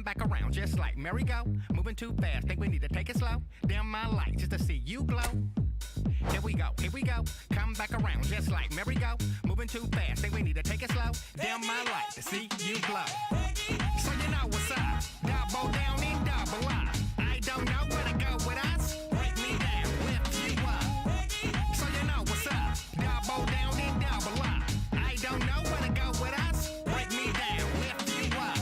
back around just like merry-go. Moving too fast, think we need to take it slow. Dim my light just to see you glow. Here we go, come back around just like merry-go. Moving too fast, think we need to take it slow. Dim my light to see you glow. So you know what's up, double down and double up. I don't know where to go with us, break me down, lift you up. So you know what's up, double down and double up. I don't know where to go with us, break me down, lift you up.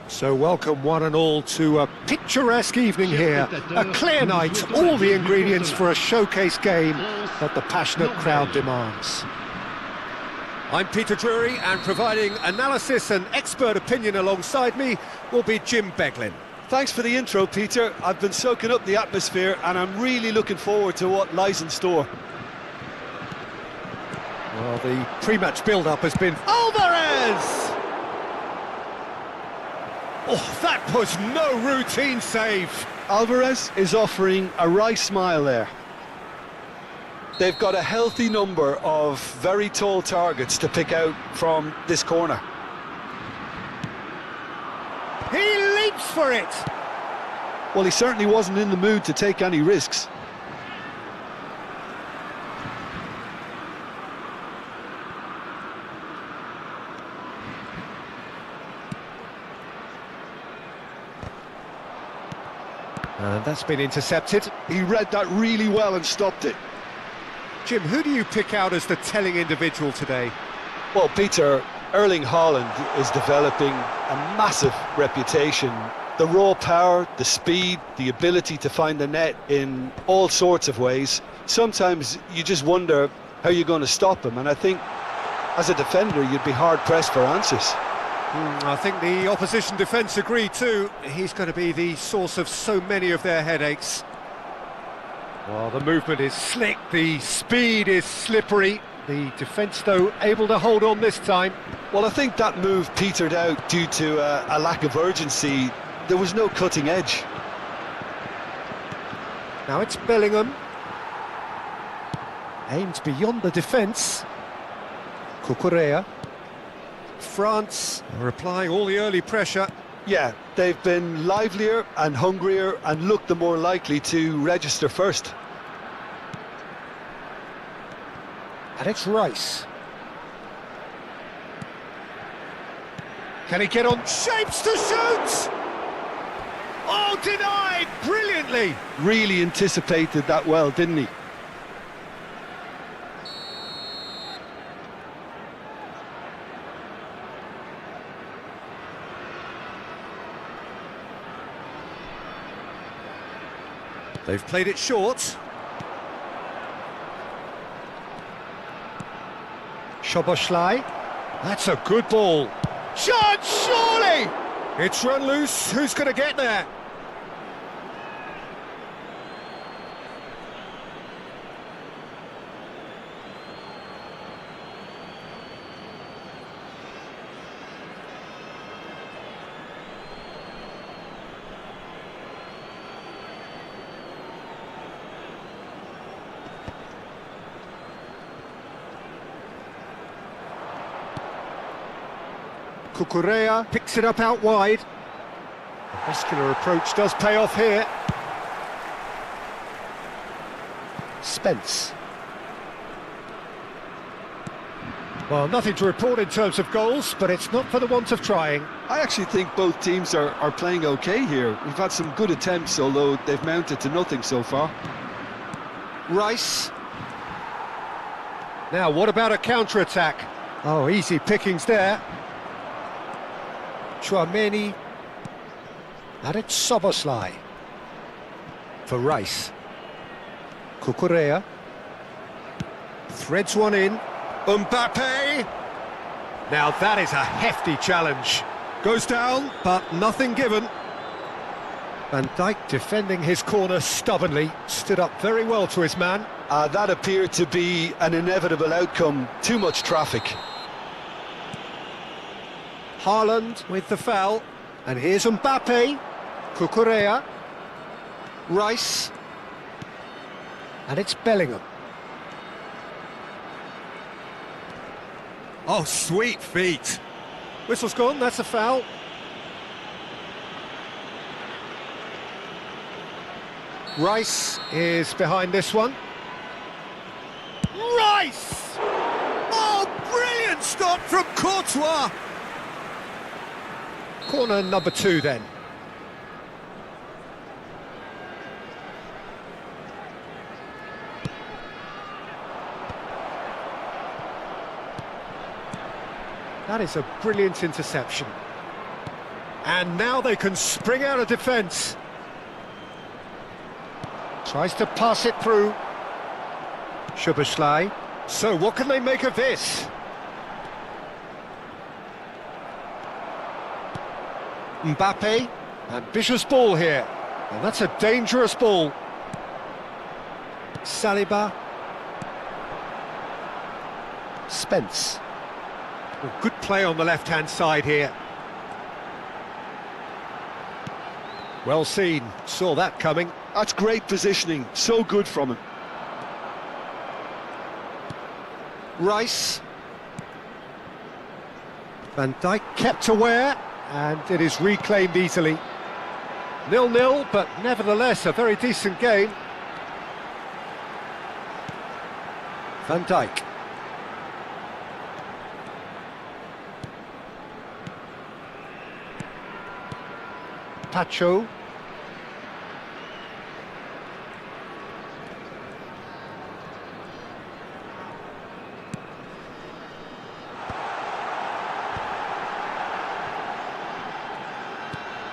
So welcome one and all to a picturesque evening here, a clear night, all the ingredients for a showcase game that the passionate crowd demands. I'm Peter Drury, and providing analysis and expert opinion alongside me will be Jim Beglin. Thanks for the intro, Peter. I've been soaking up the atmosphere and I'm really looking forward to what lies in store. Well, the pre-match build-up has been Alvarez! Oh, that was no routine save. Alvarez is offering a wry smile there. They've got a healthy number of very tall targets to pick out from this corner. He leaps for it! Well, he certainly wasn't in the mood to take any risks. And that's been intercepted. He read that really well and stopped it. Jim, who do you pick out as the telling individual today? Well, Peter, Erling Haaland is developing a massive reputation. The raw power, the speed, the ability to find the net in all sorts of ways. Sometimes you just wonder how you're going to stop him, and I think as a defender you'd be hard-pressed for answers. I think the opposition defence agree too. He's going to be the source of so many of their headaches. Well, the movement is slick, the speed is slippery. The defence, though, able to hold on this time. Well, I think that move petered out due to a lack of urgency. There was no cutting edge. Now it's Bellingham. Aims beyond the defence. Cucurella. France are applying all the early pressure. Yeah, they've been livelier and hungrier and looked the more likely to register first. And it's Rice. Can he get on? Shapes to shoot! Oh, denied brilliantly! Really anticipated that well, didn't he? They've played it short. Szoboszlai. That's a good ball. Shot, surely! It's run loose. Who's going to get there? Cucurella picks it up out wide. The muscular approach does pay off here. Spence. Well, nothing to report in terms of goals, but it's not for the want of trying. I actually think both teams are playing okay here. We've had some good attempts, although they've mounted to nothing so far. Rice. Now, what about a counter-attack? Oh, easy pickings there. Chouameni. And it's Szoboszlai. For Rice. Cucurella. Threads one in. Mbappe! Now that is a hefty challenge. Goes down, but nothing given. Van Dijk defending his corner stubbornly. Stood up very well to his man. That appeared to be an inevitable outcome. Too much traffic. Haaland with the foul. And here's Mbappe. Cucurella. Rice. And it's Bellingham. Oh, sweet feet. Whistle's gone, that's a foul. Rice is behind this one. Rice! Oh, brilliant stop from Courtois! Corner number 2 then. That is a brilliant interception. And now they can spring out of defence. Tries to pass it through. Szoboszlai. So what can they make of this? Mbappe. Ambitious ball here. And that's a dangerous ball. Saliba. Spence. Well, good play on the left-hand side here. Well seen, saw that coming. That's great positioning, so good from him. Rice. Van Dijk kept aware, and it is reclaimed easily. 0-0, but nevertheless a very decent game. Van Dijk. Pacho.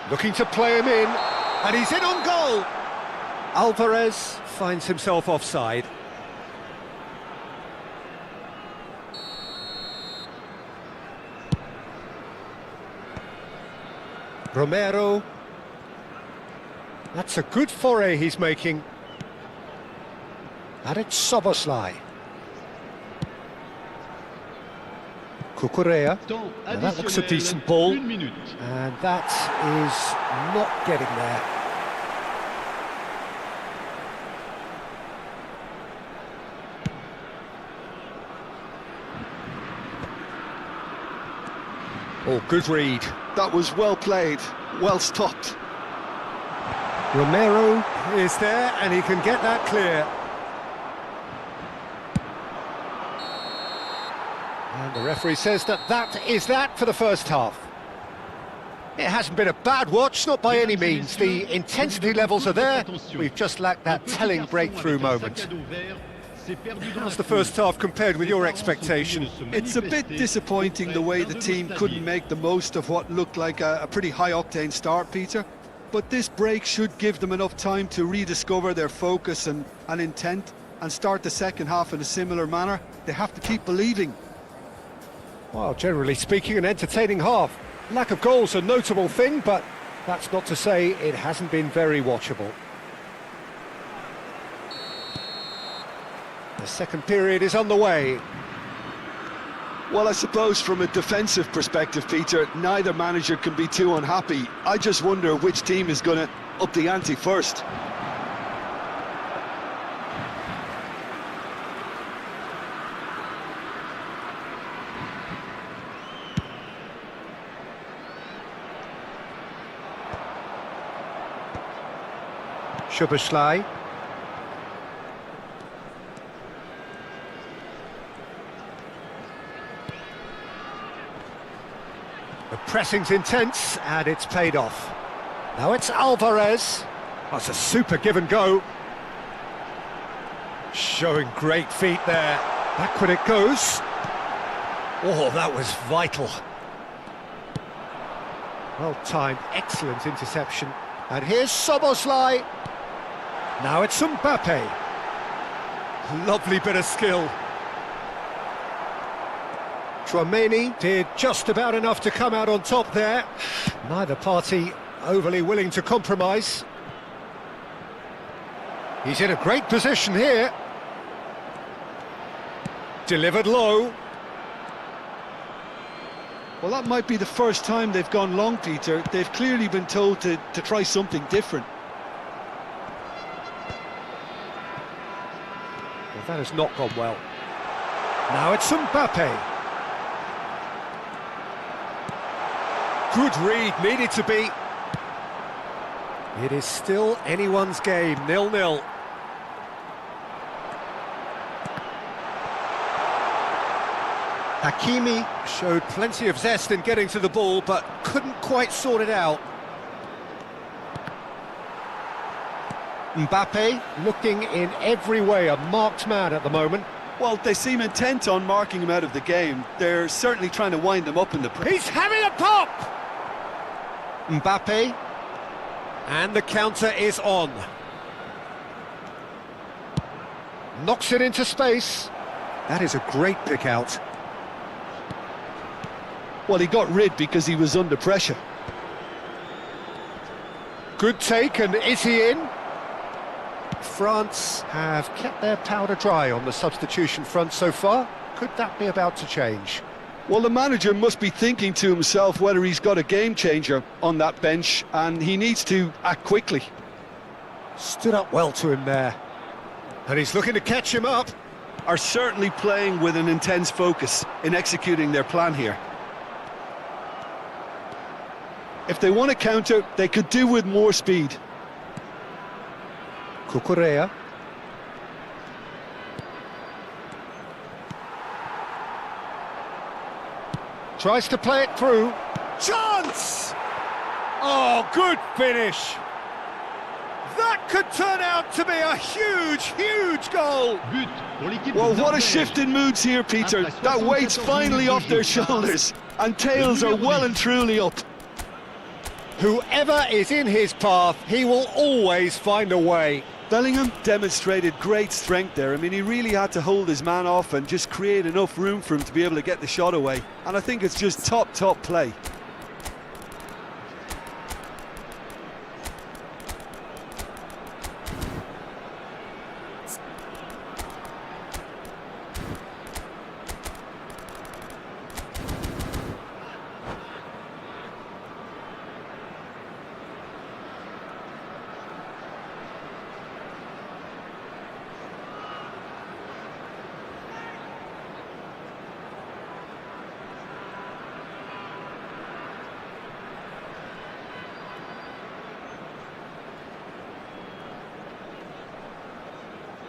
Looking to play him in, and he's in on goal. Alvarez finds himself offside. Romero. That's a good foray he's making. And it's Szoboszlai. Cucurella. Now that looks a decent ball. And that is not getting there. Oh, good read. That was well played, well stopped. Romero is there, and he can get that clear. And the referee says that is that for the first half. It hasn't been a bad watch, not by any means. The intensity levels are there. We've just lacked that telling breakthrough moment. How's the first half compared with your expectation? It's a bit disappointing the way the team couldn't make the most of what looked like a pretty high-octane start, Peter. But this break should give them enough time to rediscover their focus and intent and start the second half in a similar manner. They have to keep believing. Well, generally speaking, an entertaining half. Lack of goals a notable thing, but that's not to say it hasn't been very watchable. The second period is on the way. Well, I suppose from a defensive perspective, Peter, neither manager can be too unhappy. I just wonder which team is going to up the ante first. Szoboszlai. The pressing's intense, and it's paid off. Now it's Alvarez. That's a super give and go. Showing great feet there. Backward it goes. Oh, that was vital. Well timed, excellent interception. And here's Szoboszlai. Now it's Mbappe. Lovely bit of skill. Tchouaméni did just about enough to come out on top there. Neither party overly willing to compromise. He's in a great position here. Delivered low. Well, that might be the first time they've gone long, Peter. They've clearly been told to try something different. Well, that has not gone well. Now it's Mbappe. Good read, needed to be. It is still anyone's game, 0-0. Hakimi showed plenty of zest in getting to the ball, but couldn't quite sort it out. Mbappe looking in every way a marked man at the moment. Well, they seem intent on marking him out of the game. They're certainly trying to wind him up in the press. He's having a pop! Mbappe, and the counter is on. Knocks it into space. That is a great pick out. Well, he got rid because he was under pressure. Good take, and is he in? France have kept their powder dry on the substitution front so far. Could that be about to change? Well, the manager must be thinking to himself whether he's got a game changer on that bench, and he needs to act quickly. Stood up well to him there. And he's looking to catch him up. Are certainly playing with an intense focus in executing their plan here. If they want to counter, they could do with more speed. Cucurella. Tries to play it through. Chance! Oh, good finish. That could turn out to be a huge, huge goal. Well, what a shift in moods here, Peter. That weight's finally off their shoulders, and tails are well and truly up. Whoever is in his path, he will always find a way. Bellingham demonstrated great strength there. I mean, he really had to hold his man off and just create enough room for him to be able to get the shot away. And I think it's just top play.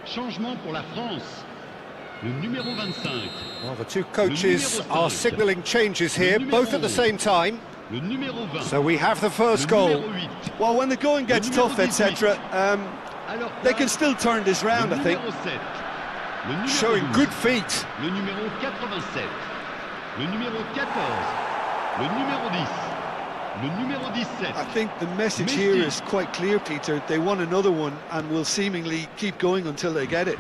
Changement pour la France. Le numéro 25. Well, the two coaches are signalling changes here, both at the same time. Le numéro 20. So we have the first Le goal. numéro 8. Well, when the going gets Le numéro tough, etc., Alors, they can still turn this round, le I think. numéro 7. Le numéro Showing 12. good feet. Le numéro 87. Le numéro 14. Le numéro 10. Le numéro 17. I think the message Messi. here is quite clear, Peter. They want another one and will seemingly keep going until they get it.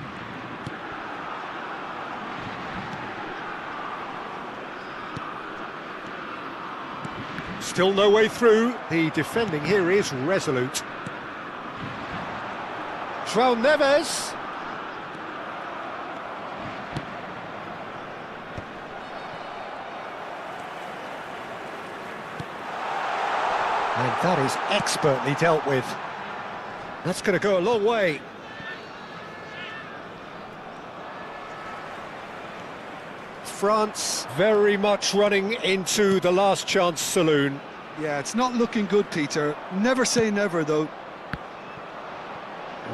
Still no way through. The defending here is resolute. João Neves. And that is expertly dealt with. That's going to go a long way. France very much running into the last chance saloon. Yeah, it's not looking good, Peter. Never say never, though.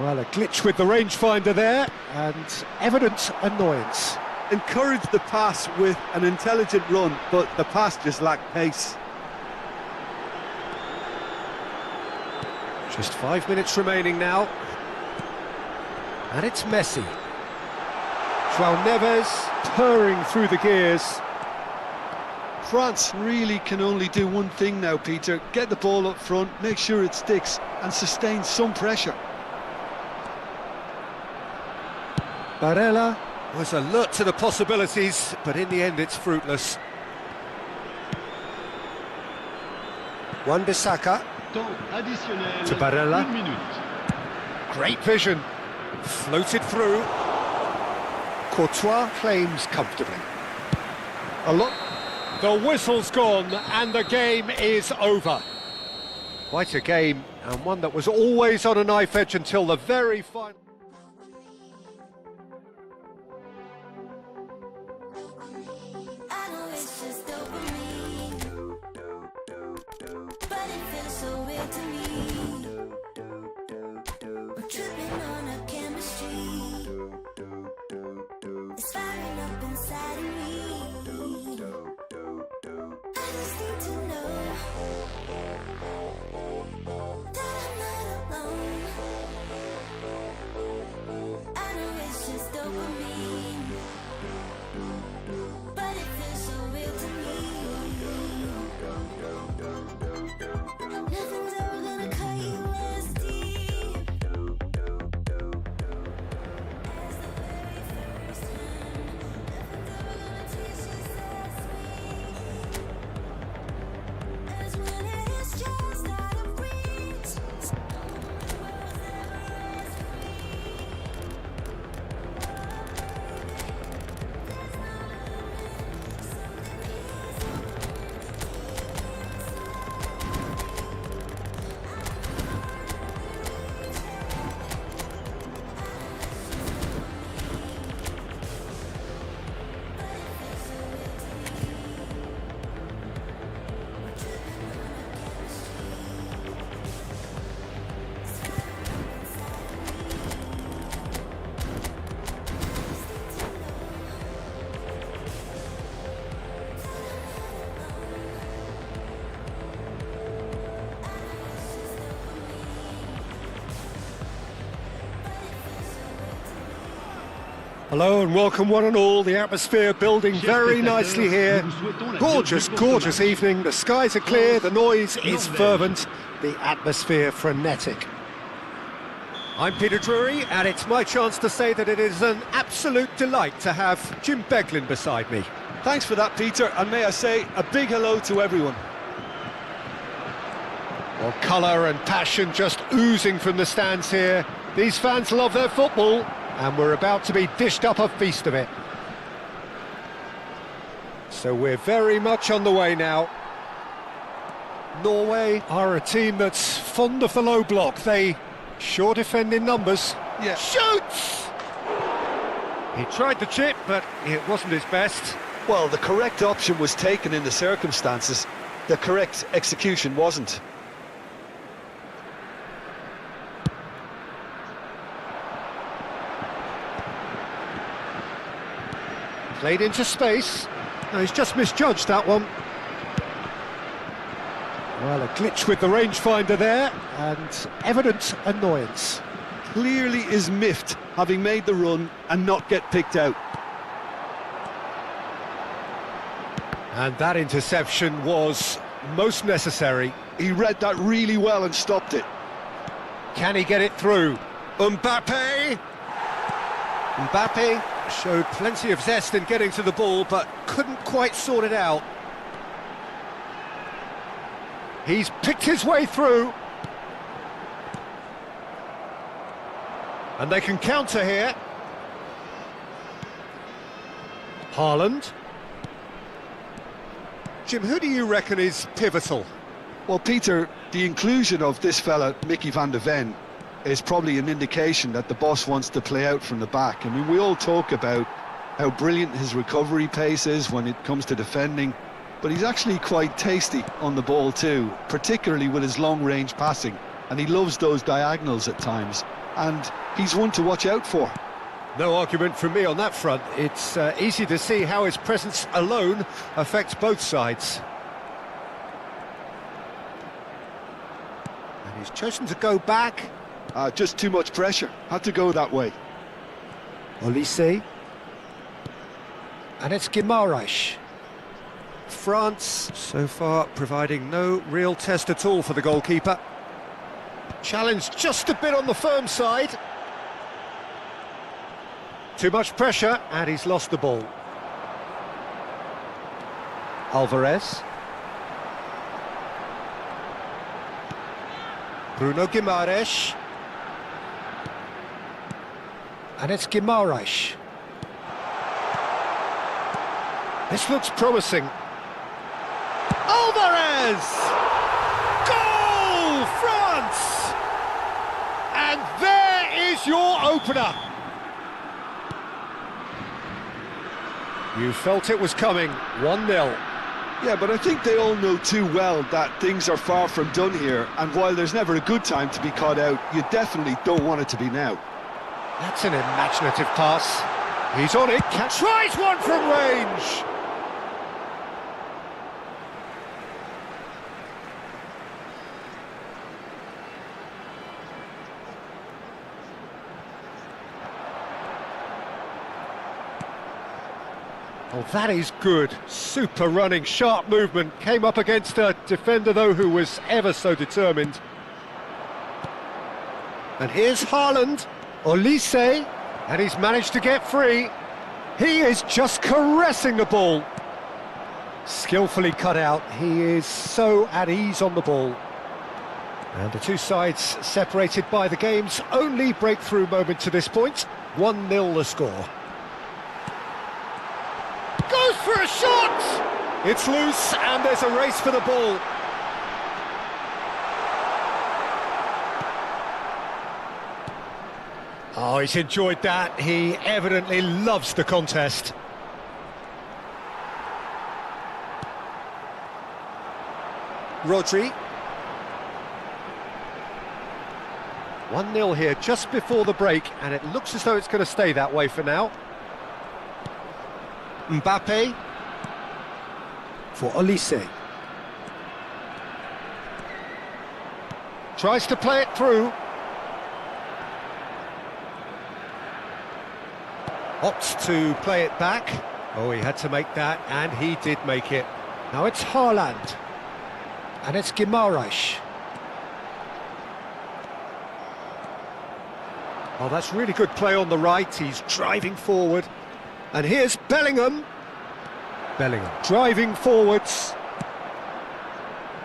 Well, a glitch with the rangefinder there, and evident annoyance. Encourage the pass with an intelligent run, but the pass just lacked pace. Just 5 minutes remaining now. And it's Messi. João Neves purring through the gears. France really can only do one thing now, Peter. Get the ball up front, make sure it sticks, and sustain some pressure. Barella was alert to the possibilities, but in the end it's fruitless. Wan-Bissaka Temps additionnel. to Barella. 1 minute. Great vision. Floated through. Courtois claims comfortably. A lot. The whistle's gone and the game is over. Quite a game, and one that was always on a knife edge until the very final. I know it's just dopamine, but it feels so real to me. I'm tripping on our chemistry. It's firing up inside of me. I just need to know that I'm not alone. I know it's just dopamine, but it feels so real to me. Nothing's ever gonna cut you as deep as the very first time. Nothing's ever gonna taste just as sweet as when it is just out of reach. No world's ever as free. There's no limit. Something is Hello and welcome one and all. The atmosphere building very nicely here. Gorgeous, gorgeous evening. The skies are clear, the noise is fervent, the atmosphere frenetic. I'm Peter Drury, and it's my chance to say that it is an absolute delight to have Jim Beglin beside me. Thanks for that, Peter, and may I say a big hello to everyone. Well, colour and passion just oozing from the stands here. These fans love their football, and we're about to be dished up a feast of it. So we're very much on the way now. Norway are a team that's fond of the low block. They sure defend in numbers. Yeah. Shoots! He tried the chip, but it wasn't his best. Well, the correct option was taken in the circumstances. The correct execution wasn't. Played into space. No, he's just misjudged that one. Well, a glitch with the rangefinder there, and evident annoyance. Clearly is miffed, having made the run and not get picked out. And that interception was most necessary. He read that really well and stopped it. Can he get it through? Mbappe! Mbappe showed plenty of zest in getting to the ball, but couldn't quite sort it out. He's picked his way through. And they can counter here. Haaland. Jim, who do you reckon is pivotal? Well, Peter, the inclusion of this fella, Mickey van de Ven, is probably an indication that the boss wants to play out from the back. I mean, we all talk about how brilliant his recovery pace is when it comes to defending, but he's actually quite tasty on the ball too, particularly with his long-range passing, and he loves those diagonals at times, and he's one to watch out for. No argument from me on that front. It's easy to see how his presence alone affects both sides. And he's chosen to go back. Just too much pressure. Had to go that way. Olise. And it's Guimaraes. France, so far, providing no real test at all for the goalkeeper. Challenge just a bit on the firm side. Too much pressure, and he's lost the ball. Alvarez. Bruno Guimaraes. And it's Guimaraes. This looks promising. Alvarez! Goal, France! And there is your opener. You felt it was coming, 1-0. Yeah, but I think they all know too well that things are far from done here, and while there's never a good time to be caught out, you definitely don't want it to be now. That's an imaginative pass. He's on it, tries one from range! Oh, that is good. Super running, sharp movement. Came up against a defender, though, who was ever so determined. And here's Haaland. Olise. And he's managed to get free. He is just caressing the ball. Skillfully cut out. He is so at ease on the ball. And the two sides separated by the game's only breakthrough moment to this point. 1-0 the score. Goes for a shot! It's loose and there's a race for the ball. Oh, he's enjoyed that. He evidently loves the contest. Rodri. 1-0 here just before the break, and it looks as though it's going to stay that way for now. Mbappe for Olise. Tries to play it through. Opts to play it back. Oh, he had to make that, and he did make it. Now it's Haaland. And it's Guimaraes. Oh, that's really good play on the right. He's driving forward. And here's Bellingham. Bellingham driving forwards.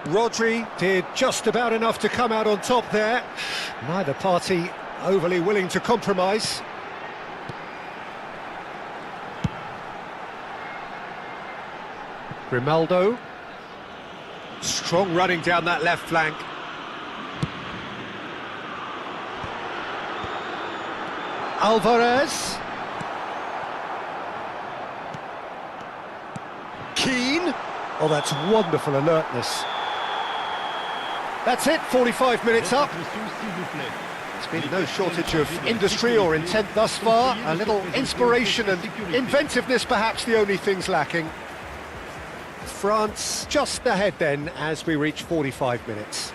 Rodri did just about enough to come out on top there. Neither party overly willing to compromise. Grimaldo. Strong running down that left flank. Alvarez. Keane. Oh, that's wonderful alertness. That's it, 45 minutes up. There's been no shortage of industry or intent thus far. A little inspiration and inventiveness, perhaps the only things lacking. France just ahead then as we reach 45 minutes.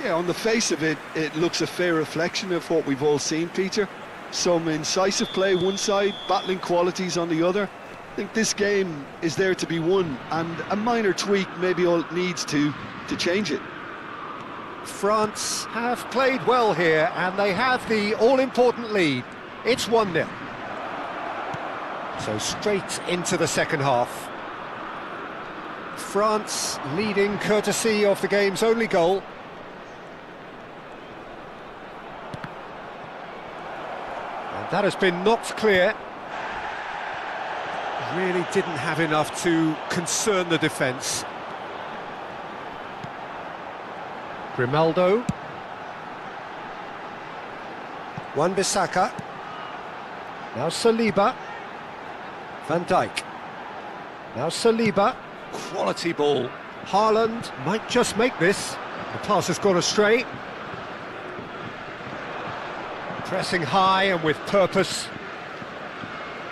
Yeah, on the face of it, it looks a fair reflection of what we've all seen, Peter. Some incisive play one side, battling qualities on the other. I think this game is there to be won, and a minor tweak maybe all it needs to change it. France have played well here and they have the all-important lead. It's 1-0. So straight into the second half. France leading courtesy of the game's only goal. And that has been knocked clear. Really didn't have enough to concern the defence. Grimaldo. Wan-Bissaka. Now Saliba. Van Dijk. Now Saliba. Quality ball. Haaland might just make this. The pass has gone astray. Pressing high and with purpose.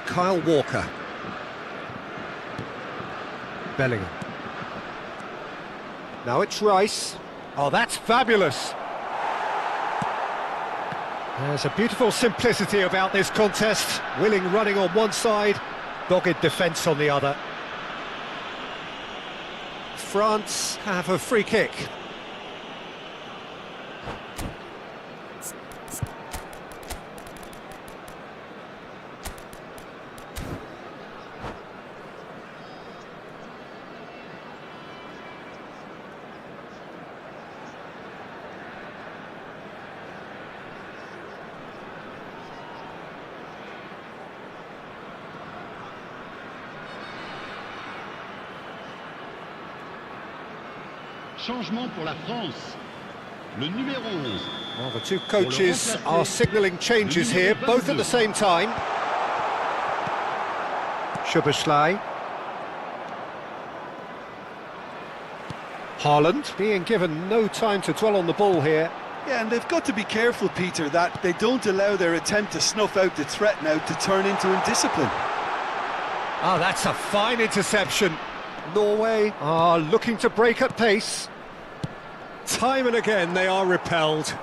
Kyle Walker. Bellingham. Now it's Rice. Oh, that's fabulous. There's a beautiful simplicity about this contest. Willing running on one side, dogged defence on the other. France have a free kick. Changement pour la France. Le numéro 11. Well, the two coaches are signalling changes here, both at the same time. Szoboszlai. Haaland being given no time to dwell on the ball here. Yeah, and they've got to be careful, Peter, that they don't allow their attempt to snuff out the threat now to turn into indiscipline. Ah, that's a fine interception. Norway are looking to break at pace. Time and again they are repelled.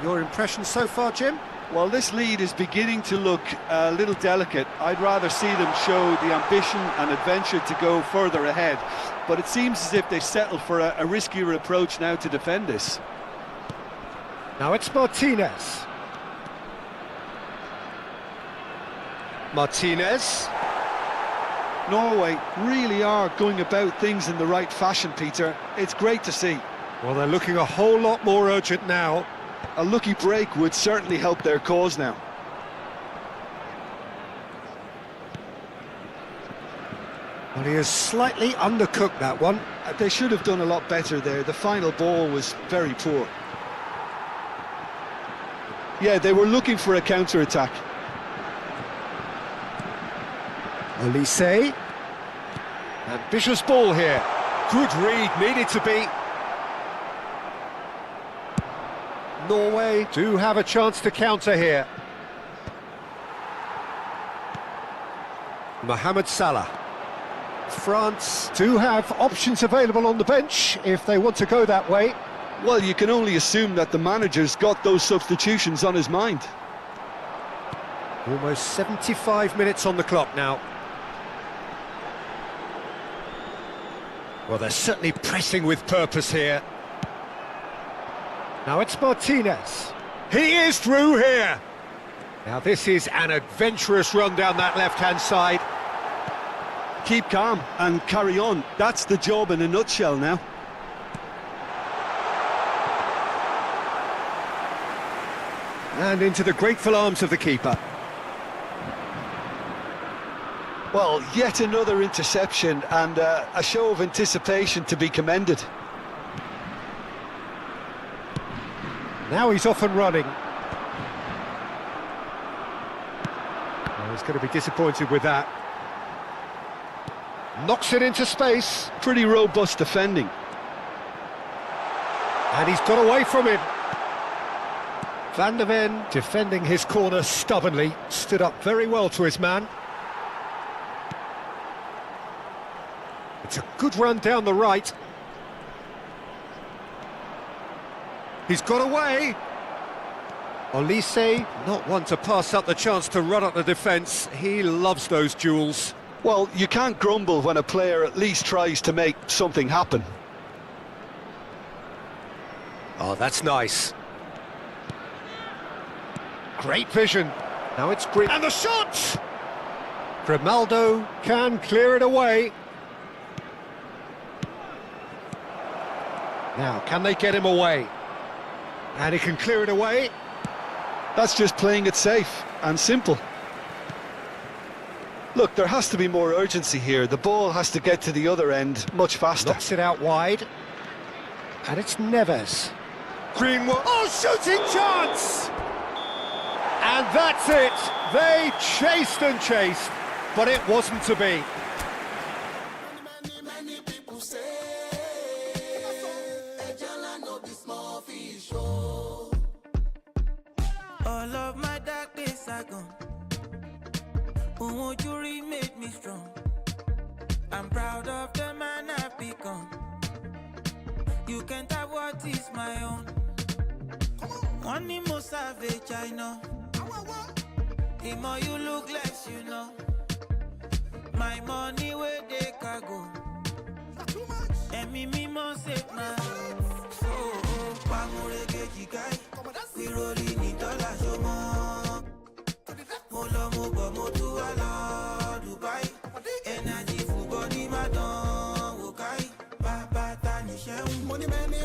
Your impression so far, Jim? Well, this lead is beginning to look a little delicate. I'd rather see them show the ambition and adventure to go further ahead. But it seems as if they settle for a riskier approach now to defend this. Now it's Martinez. Martinez. Norway really are going about things in the right fashion, Peter. It's great to see. Well, they're looking a whole lot more urgent now. A lucky break would certainly help their cause now. Well, he has slightly undercooked that one. They should have done a lot better there. The final ball was very poor. Yeah, they were looking for a counter-attack. Olise. Ambitious ball here. Good read, needed to be. Norway do have a chance to counter here. Mohamed Salah. France do have options available on the bench if they want to go that way. Well, you can only assume that the manager's got those substitutions on his mind. Almost 75 minutes on the clock now. Well, they're certainly pressing with purpose here. Now it's Martinez. He is through here. Now this is an adventurous run down that left-hand side. Keep calm and carry on. That's the job in a nutshell now. And into the grateful arms of the keeper. Well, yet another interception and a show of anticipation to be commended. Now he's off and running. Well, he's going to be disappointed with that. Knocks it into space. Pretty robust defending. And he's got away from him. Van der Ven defending his corner stubbornly. Stood up very well to his man. It's a good run down the right. He's got away. Olise, not one to pass up the chance to run up the defence. He loves those duels. Well, you can't grumble when a player at least tries to make something happen. Oh, that's nice. Great vision. Now it's grip. And the shot! Grimaldo can clear it away. Now, can they get him away? And he can clear it away. That's just playing it safe and simple. Look, there has to be more urgency here. The ball has to get to the other end much faster. Knocks it out wide. And it's Neves. Greenwood. Oh, shooting chance! And that's it. They chased and chased, but it wasn't to be. Many people say, Ejala no be small fish, oh. All of my dark days are gone. But won't you remake me strong? I'm proud of the man I've become. You can't have what is my own. One more savage, I know. The more you look less, you know. My money where they can go. And me must save my. Oh, Pamurege Jikai. We rolling in dollars, yo mo. Molo mo bo mo tu ala Dubai. Energy full body madon wokai. Baba tani sheun. Money, many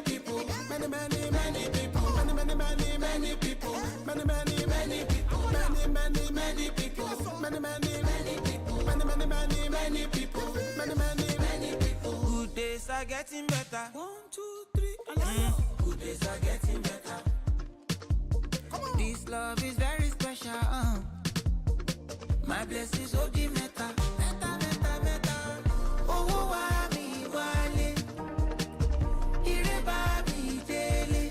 people. Many people. Many people. Many people. Many people. Many people. Many people. Good days are getting better. 1, 2, 3, Good days are getting better. This love is very special. My blessings, oh, the meta. Oh, why me, wale. Ire ba mi dele.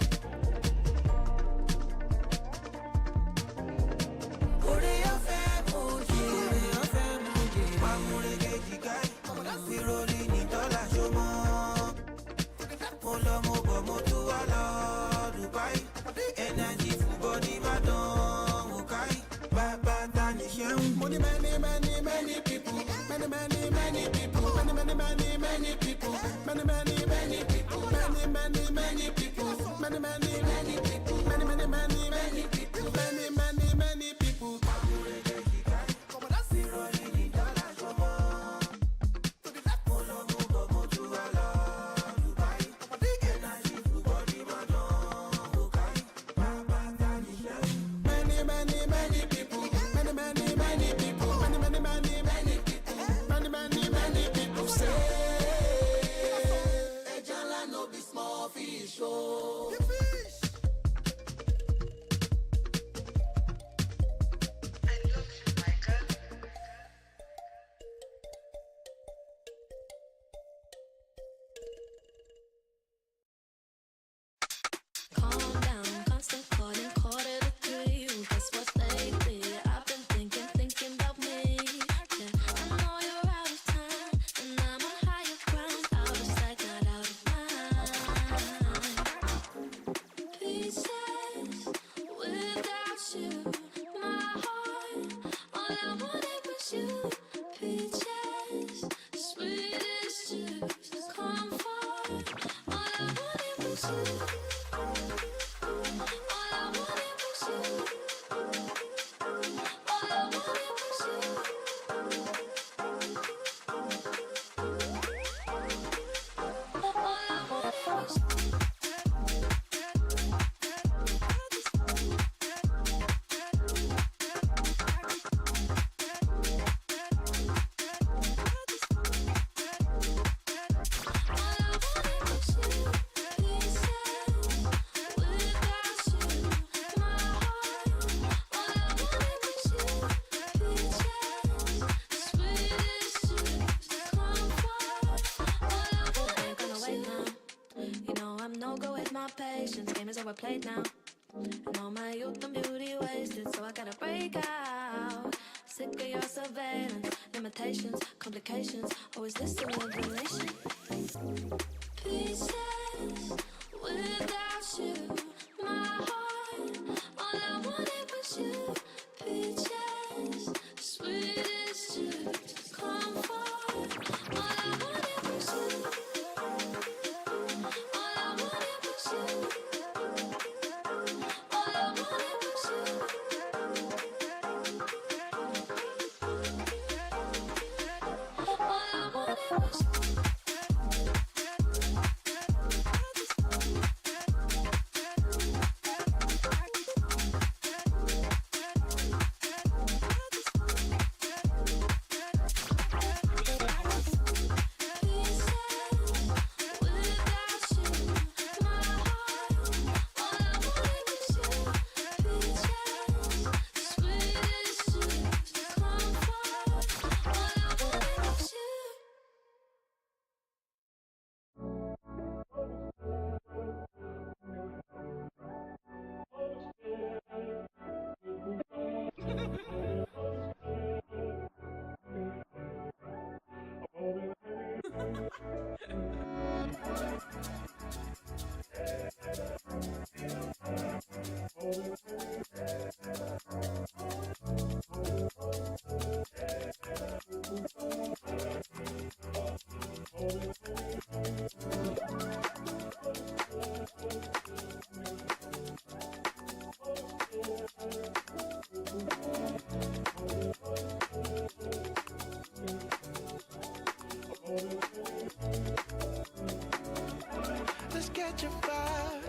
Ore ofe moje. Pamurege jikai. We rolling in dollars, yo mo. Molo mo bo mo tu ala Dubai. Energy full body madon wokai. Baba tani sheun. Money, many people. Many people. Many people. Many people. Many people. Many people. Many people. Many people. Many people say, Ejala no be small fish, oh. Calm down, constant calling, 2:45. Guess what's lately? I've been thinking about me. Yeah, I know you're out of time, and I'm on higher ground. Out of sight, not out of mind. Pieces without you, my heart, all I wanted was you. Peaches, sweet as juice, comfort, all I wanted was you. Patience, game is overplayed now. And all my youth and beauty wasted, so I gotta break out. Sick of your surveillance. limitations, complications, or is this a revelation? Pieces without you, my heart, all I wanted was you. Peaches, sweet as juice, comfort, all I wanted was you. All I wanted was you. All I wanted was you. All I wanted was you. Let's catch a fire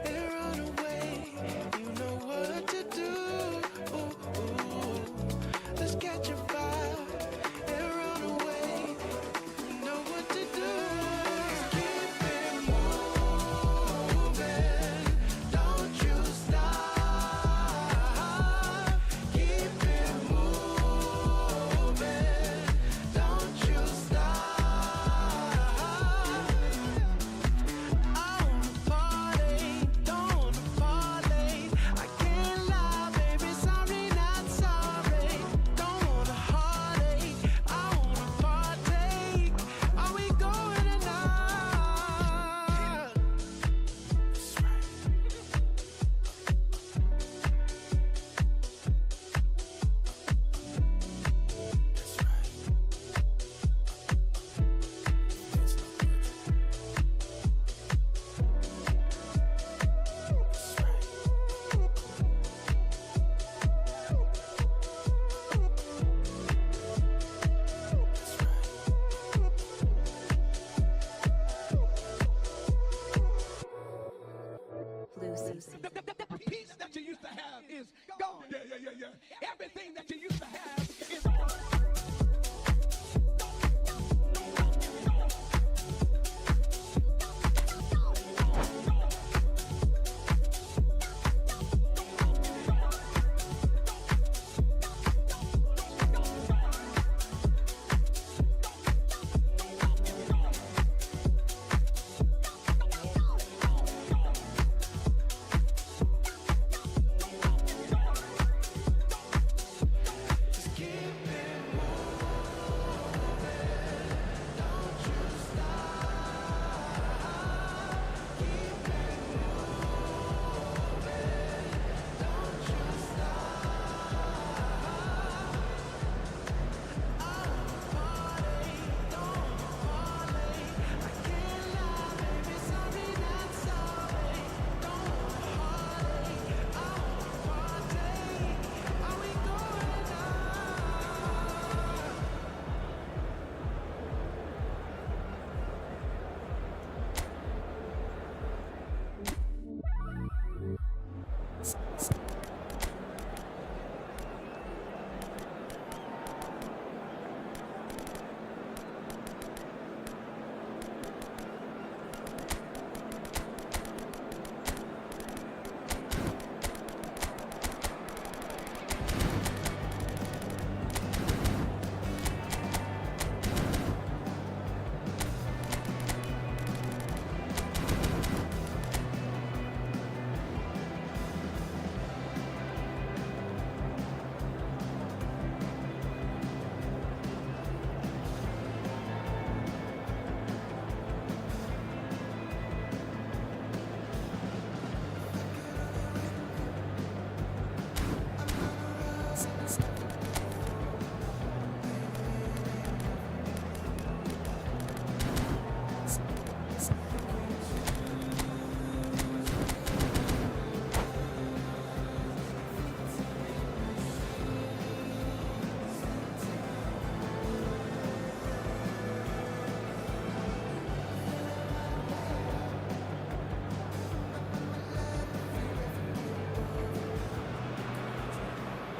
and run away. You know what to do. Ooh, ooh. Let's catch a fire and run away. You know what to do. Keep it moving. Don't you stop. Keep it moving. Don't you stop. I wanna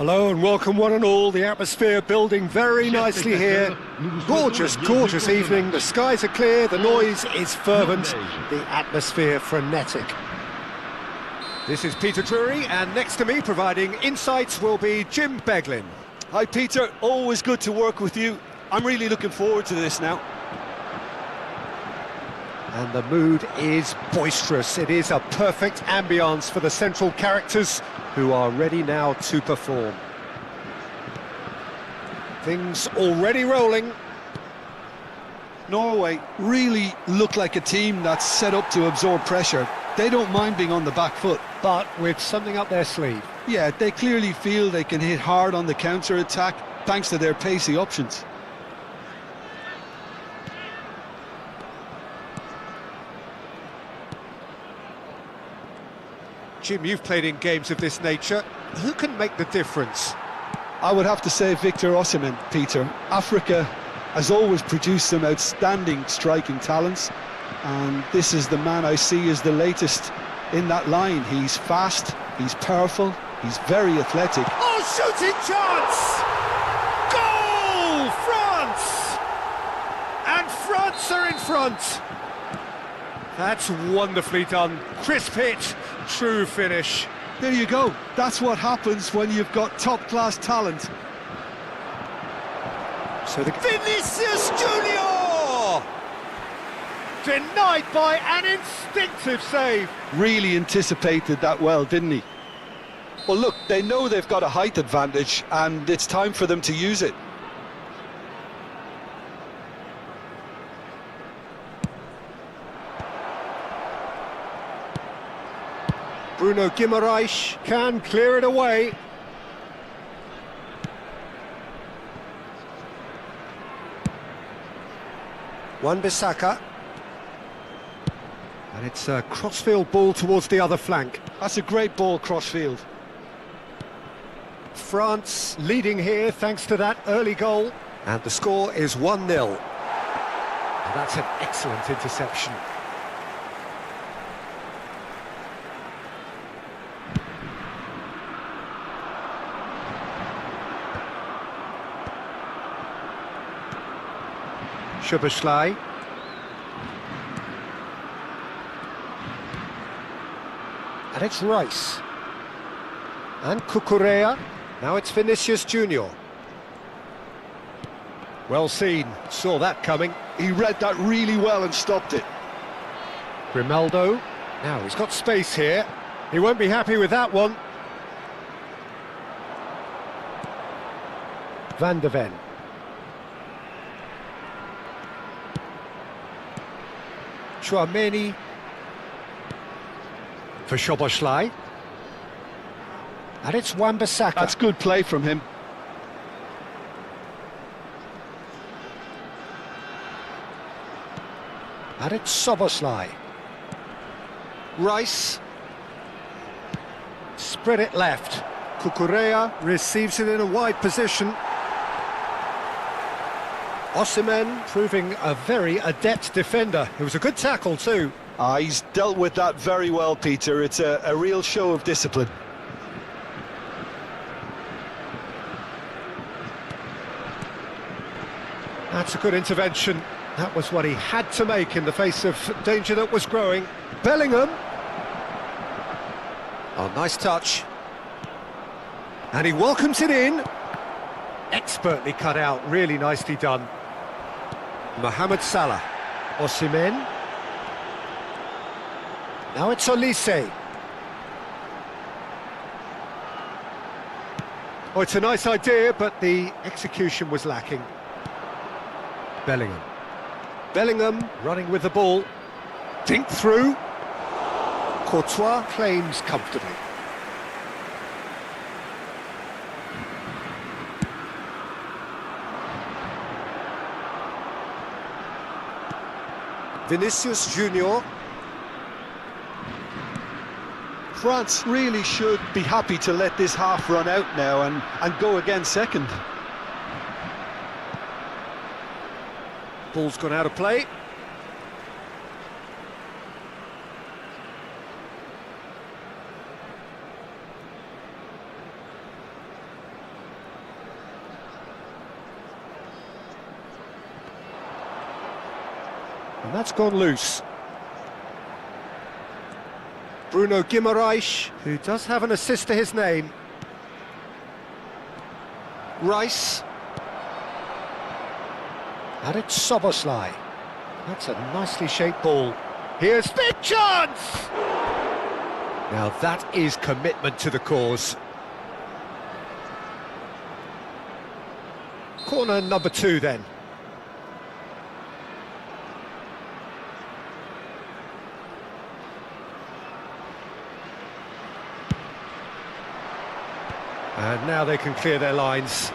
Hello and welcome one and all. The atmosphere building very nicely here. Gorgeous, gorgeous evening. The skies are clear, the noise is fervent, the atmosphere frenetic. This is Peter Drury, and next to me providing insights will be Jim Beglin. Hi Peter, always good to work with you. I'm really looking forward to this now. And the mood is boisterous. It is a perfect ambience for the central characters who are ready now to perform. Things already rolling. Norway really look like a team that's set up to absorb pressure. They don't mind being on the back foot. But with something up their sleeve. Yeah, they clearly feel they can hit hard on the counter-attack thanks to their pacey options. Jim, you've played in games of this nature. Who can make the difference? I would have to say Victor Osimhen, Peter. Africa has always produced some outstanding striking talents, and this is the man I see as the latest in that line. He's fast, he's powerful, he's very athletic. Oh, shooting chance! Goal! France! And France are in front. That's wonderfully done. Crisp hit, true finish. There you go. That's what happens when you've got top-class talent. So the Vinicius Junior! Denied by an instinctive save. Really anticipated that well, didn't he? Well, look, they know they've got a height advantage, and it's time for them to use it. Bruno Guimaraes can clear it away. Wan-Bissaka. And it's a crossfield ball towards the other flank. That's a great ball crossfield. France leading here thanks to that early goal. And the score is 1-0. And that's an excellent interception. Szoboszlai. And it's Rice. And Cucurella. Now it's Vinicius Junior. Well seen, saw that coming. He read that really well and stopped it. Grimaldo. Now he's got space here. He won't be happy with that one. Van de Ven. Chouameni for Szoboszlai. And it's Wan-Bissaka. That's good play from him. And it's Szoboszlai. Rice. Spread it left. Cucurella receives it in a wide position. Osimhen proving a very adept defender. It was a good tackle too. He's dealt with that very well, Peter. It's a real show of discipline. That's a good intervention. That was what he had to make in the face of danger that was growing. Bellingham. Oh, nice touch. And he welcomes it in. Expertly cut out, really nicely done. Mohamed Salah. Osimhen. Now it's Olise. Oh, it's a nice idea, but the execution was lacking. Bellingham. Bellingham running with the ball. Dink through. Courtois claims comfortably. Vinicius Junior. France really should be happy to let this half run out now and go again second. Ball's gone out of play. And that's gone loose. Bruno Guimaraes, who does have an assist to his name. Rice. And it's Soboslai. That's a nicely shaped ball. Here's big chance! Now that is commitment to the cause. Corner number 2 then. And now they can clear their lines.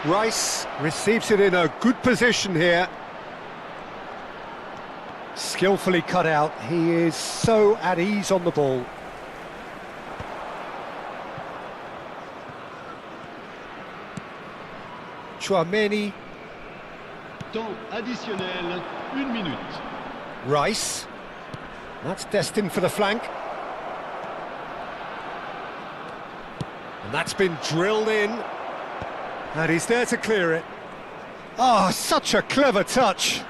Rice receives it in a good position here. Skillfully cut out. He is so at ease on the ball. Chouameni. Temps additionnel, 1 minute. Rice. That's destined for the flank. And that's been drilled in. And he's there to clear it. Oh, such a clever touch.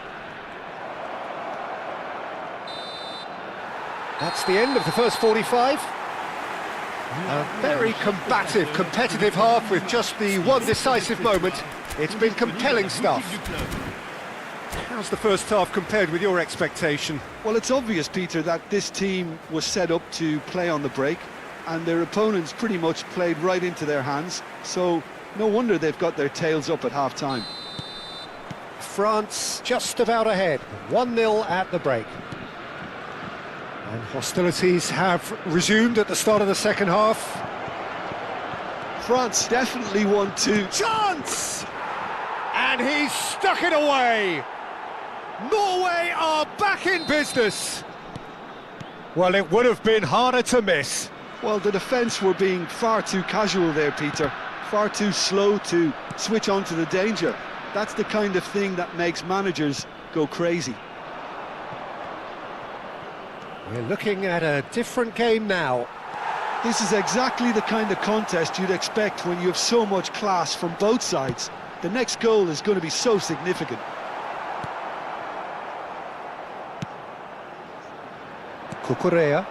That's the end of the first 45. A very combative, competitive half with just the one decisive moment. It's been compelling stuff. How's the first half compared with your expectation? Well, it's obvious, Peter, that this team was set up to play on the break, and their opponents pretty much played right into their hands, so no wonder they've got their tails up at half-time. France just about ahead, 1-0 at the break. And hostilities have resumed at the start of the second half. France definitely want to... Chance! And he's stuck it away! Norway are back in business! Well, it would have been harder to miss. Well, the defence were being far too casual there, Peter. Far too slow to switch on to the danger. That's the kind of thing that makes managers go crazy. We're looking at a different game now. This is exactly the kind of contest you'd expect when you have so much class from both sides. The next goal is going to be so significant. Cucurella.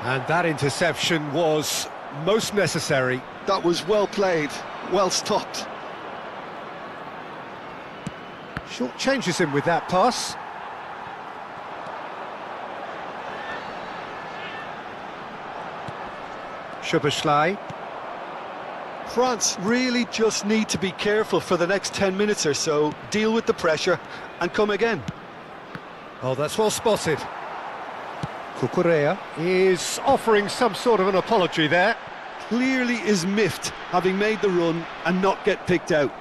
And that interception was most necessary. That was well played, well stopped. Short changes him with that pass. Szoboszlai. France really just need to be careful for the next 10 minutes or so, deal with the pressure and come again. Oh, that's well spotted. Cucurella is offering some sort of an apology there. Clearly is miffed, having made the run and not get picked out.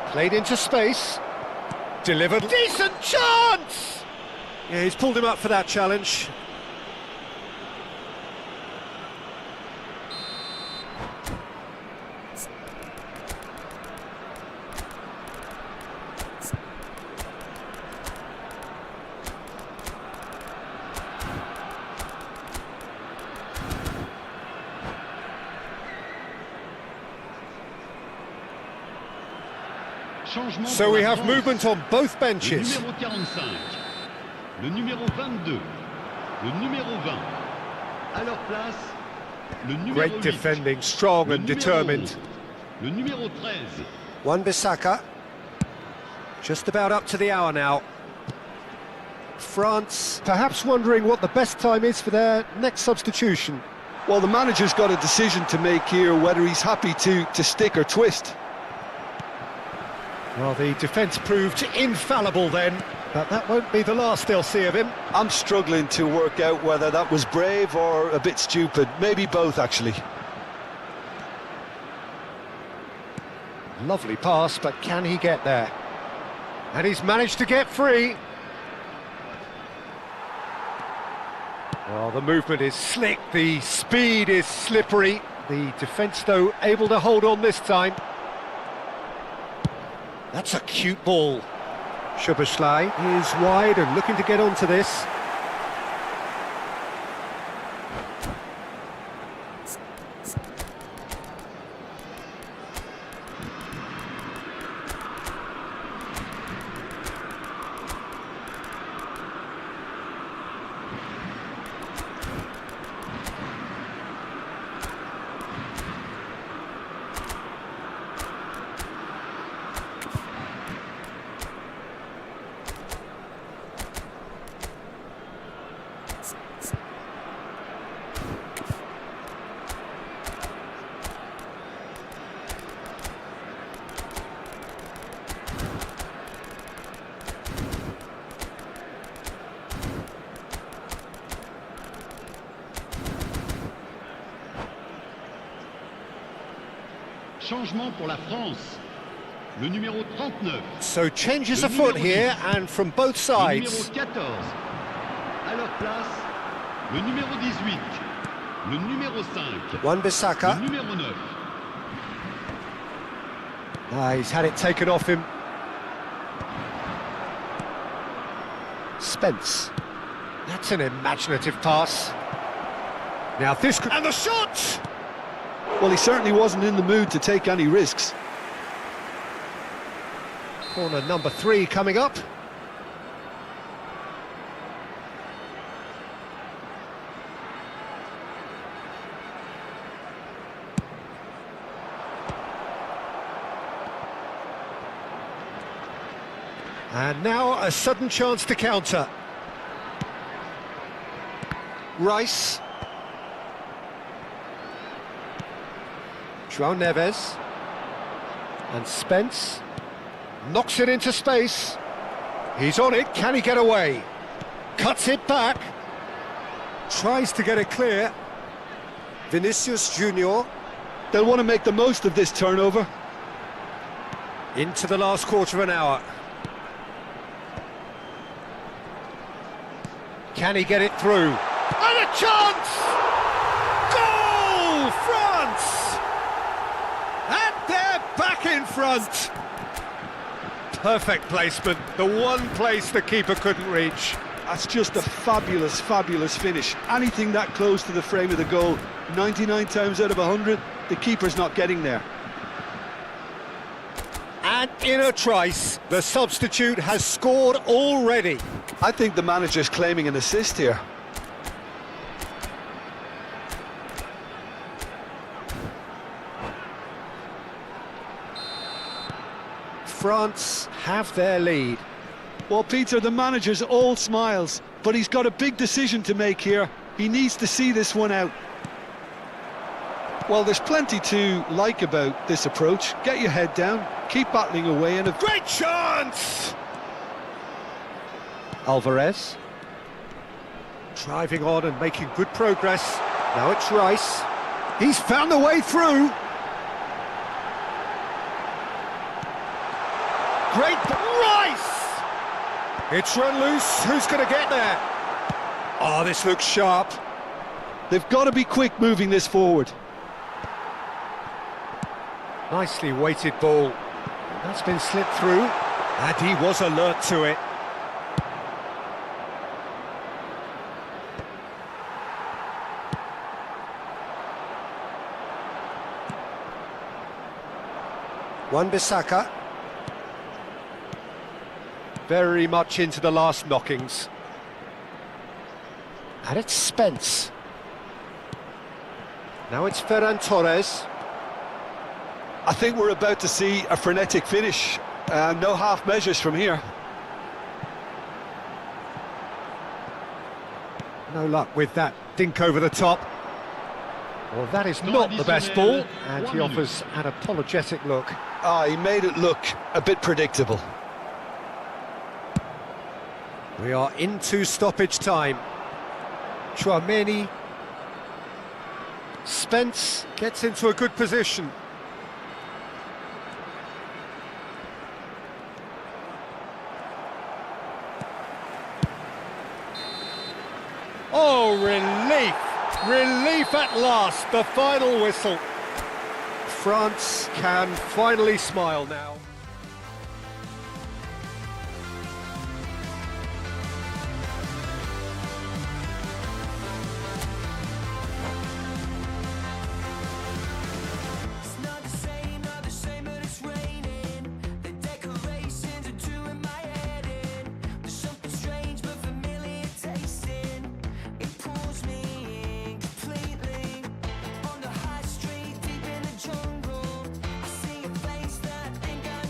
Played into space. Delivered. Decent chance! Yeah, he's pulled him up for that challenge. Changement So pour we la have France. movement on both Le benches. numéro 45, le numéro 22, le numéro 20. À leur place, le numéro Great 8, defending, strong le and numéro determined. 11, le numéro 13. Wan-Bissaka. Just about up to the hour now. France perhaps wondering what the best time is for their next substitution. Well, the manager's got a decision to make here, whether he's happy to stick or twist. Well, the defence proved infallible then, but that won't be the last they'll see of him. I'm struggling to work out whether that was brave or a bit stupid. Maybe both, actually. Lovely pass, but can he get there? And he's managed to get free. Well, the movement is slick, the speed is slippery. The defence, though, able to hold on this time. That's a cute ball. Szoboszlai is wide and looking to get onto this. Changement pour la France. Le numéro 39. So changes Le afoot numéro here 10. and from both Le numéro sides. 14. À leur place, le numéro 18. Le numéro 5. Wan-Bissaka. Le numéro 9. He's had it taken off him. Spence. That's an imaginative pass. Now this could... And the shot! Well, he certainly wasn't in the mood to take any risks. Corner number 3 coming up. And now a sudden chance to counter. Rice. João Neves. And Spence. Knocks it into space. He's on it, can he get away? Cuts it back. Tries to get it clear. Vinicius Junior. They'll want to make the most of this turnover. Into the last quarter of an hour. Can he get it through? And a chance! Goal! France! And they're back in front! Perfect placement, the one place the keeper couldn't reach. That's just a fabulous, fabulous finish. Anything that close to the frame of the goal, 99 times out of 100, the keeper's not getting there. And in a trice, the substitute has scored already. I think the manager's claiming an assist here. France have their lead. Well, Peter, the manager's all smiles, but he's got a big decision to make here. He needs to see this one out. Well, there's plenty to like about this approach. Get your head down, keep battling away, and Great chance! Alvarez. Driving on and making good progress. Now it's Rice. He's found the way through. Great Rice! It's run loose. Who's going to get there? Oh, this looks sharp. they've got to be quick moving this forward. Nicely weighted ball. That's been slipped through. And he was alert to it. Wan-Bissaka. Very much into the last knockings. And it's Spence. Now it's Ferran Torres. I think we're about to see a frenetic finish. No half measures from here. No luck with that dink over the top. Well, that is not the best ball, and he offers an apologetic look. He made it look a bit predictable. We are into stoppage time. Chouameni. Spence gets into a good position. Oh, relief! Relief at last, the final whistle. France can finally smile now. It's not the same, but it's raining. The decorations are doing my head in. There's something strange but familiar tasting. It pulls me in completely. On the high street, deep in the jungle, I see a face that I think I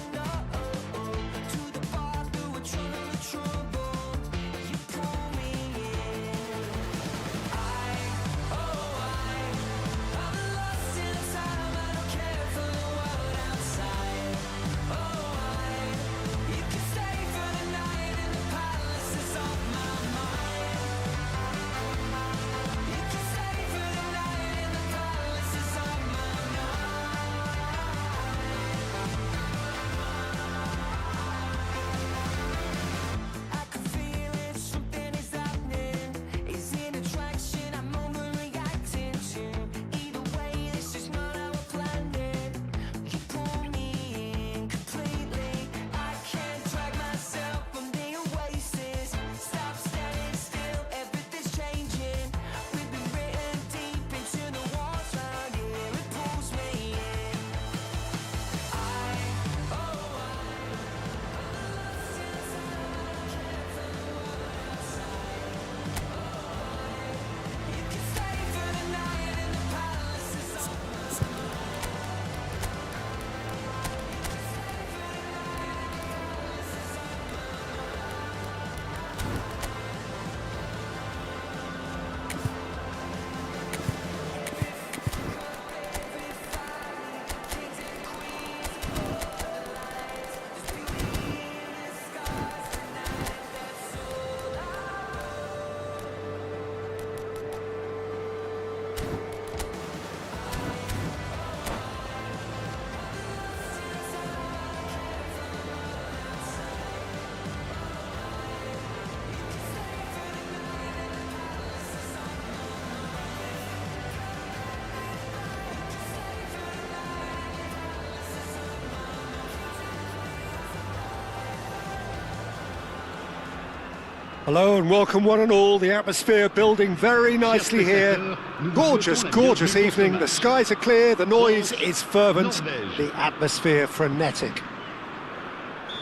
Hello and welcome one and all. The atmosphere building very nicely here. Gorgeous, gorgeous evening. The skies are clear, the noise is fervent, the atmosphere frenetic.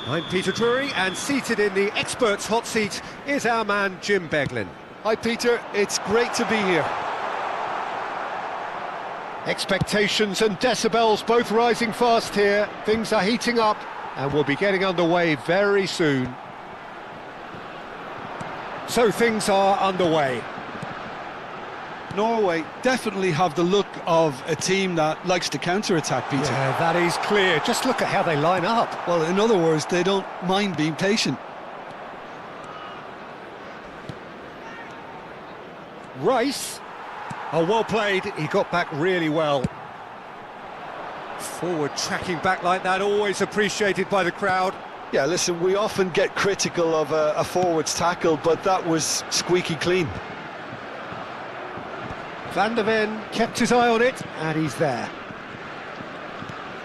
I'm Peter Drury, and seated in the experts' hot seat is our man Jim Beglin. Hi Peter, it's great to be here. Expectations and decibels both rising fast here. Things are heating up and we'll be getting underway very soon. So things are underway. Norway definitely have the look of a team that likes to counter-attack, Peter. Yeah, that is clear. Just look at how they line up. Well, in other words, they don't mind being patient. Rice. Oh, well played. He got back really well. Forward tracking back like that, always appreciated by the crowd. Yeah, listen, we often get critical of a forward's tackle, but that was squeaky clean. Van der Ven kept his eye on it, and he's there.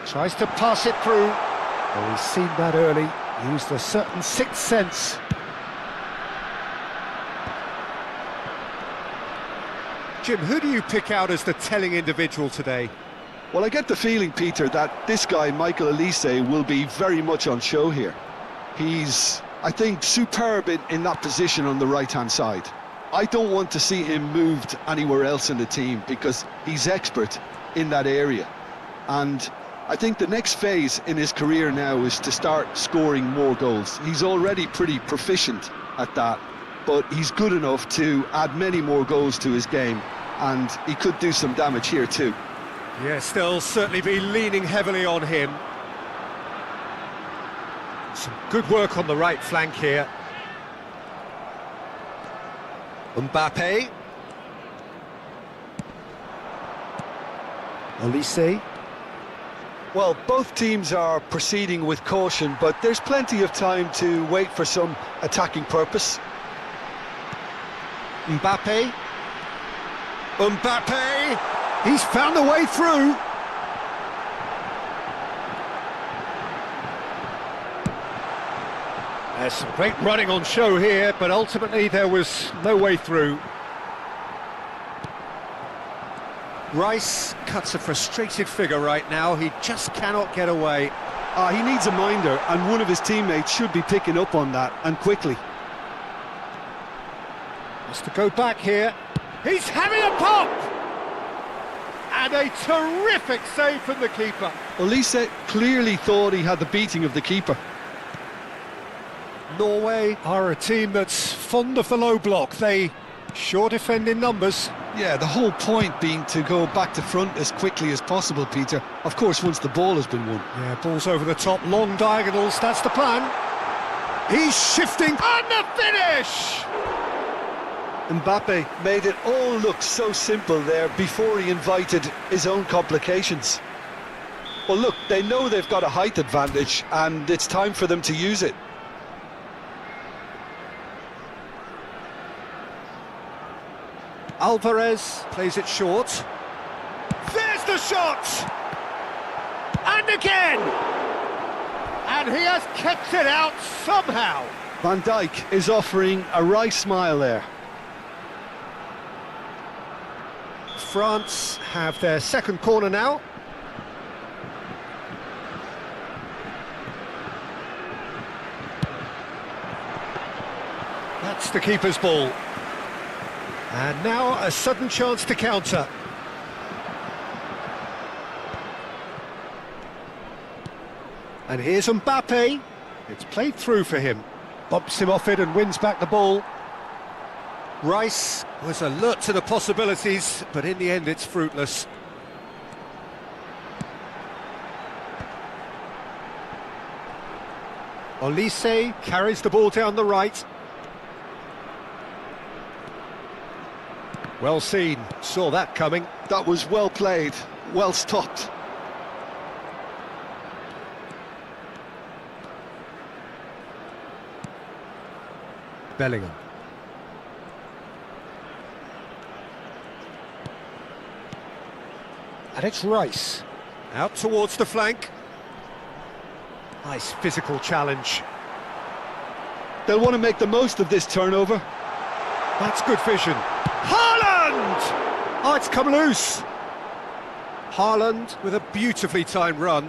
Tries to pass it through. Oh, he's seen that early. Used a certain sixth sense. Jim, who do you pick out as the telling individual today? Well, I get the feeling, Peter, that this guy, Michael Elise, will be very much on show here. He's, I think, superb in that position on the right-hand side. I don't want to see him moved anywhere else in the team because he's expert in that area. And I think the next phase in his career now is to start scoring more goals. He's already pretty proficient at that, but he's good enough to add many more goals to his game, and he could do some damage here too. Yes, they'll certainly be leaning heavily on him. Some good work on the right flank here. Mbappe. Olise. Well, both teams are proceeding with caution, but there's plenty of time to wait for some attacking purpose. Mbappe. Mbappe! He's found a way through. There's some great running on show here, but ultimately there was no way through. Rice cuts a frustrated figure right now. He just cannot get away. He needs a minder, and one of his teammates should be picking up on that, and quickly. Has to go back here. He's having a pop! And a terrific save from the keeper. Elise clearly thought he had the beating of the keeper. Norway are a team that's fond of the low block. They sure defend in numbers. Yeah, the whole point being to go back to front as quickly as possible, Peter. Of course, once the ball has been won. Yeah, ball's over the top, long diagonals, that's the plan. He's shifting, and the finish! Mbappe made it all look so simple there before he invited his own complications. Well, look, they know they've got a height advantage, and it's time for them to use it. Alvarez plays it short. There's the shot! And again! And he has kept it out somehow. Van Dijk is offering a wry smile there. France have their second corner now. That's the keeper's ball. And now a sudden chance to counter. And here's Mbappe. It's played through for him. Bumps him off it and wins back the ball. Rice was alert to the possibilities, but in the end it's fruitless. Olise carries the ball down the right. Well seen, saw that coming. That was well played, well stopped. Bellingham. And it's Rice. Out towards the flank. Nice physical challenge. They'll want to make the most of this turnover. That's good vision. Haaland! Oh, it's come loose. Haaland with a beautifully timed run.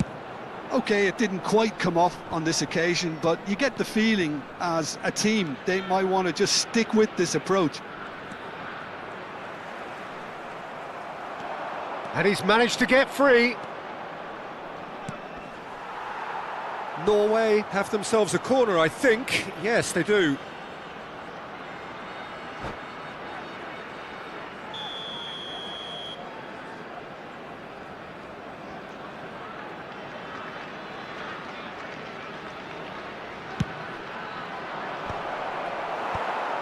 Okay, it didn't quite come off on this occasion, but you get the feeling as a team they might want to just stick with this approach. And he's managed to get free. Norway have themselves a corner, I think. Yes, they do.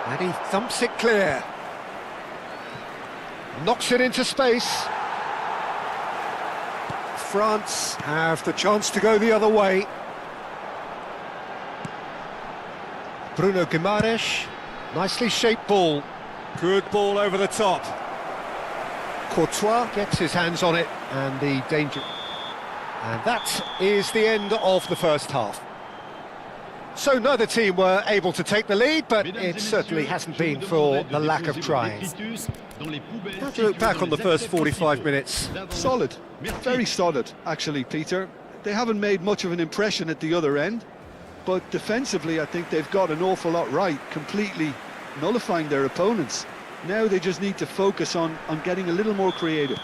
And he thumps it clear. Knocks it into space. France have the chance to go the other way. Bruno Guimaraes, nicely shaped ball. Good ball over the top. Courtois gets his hands on it, and the danger. And that is the end of the first half. So neither team were able to take the lead, but it certainly hasn't been for the lack of trying. How do you look back on the first 45 minutes? Solid, very solid, actually, Peter. They haven't made much of an impression at the other end, but defensively I think they've got an awful lot right, completely nullifying their opponents. Now they just need to focus on getting a little more creative.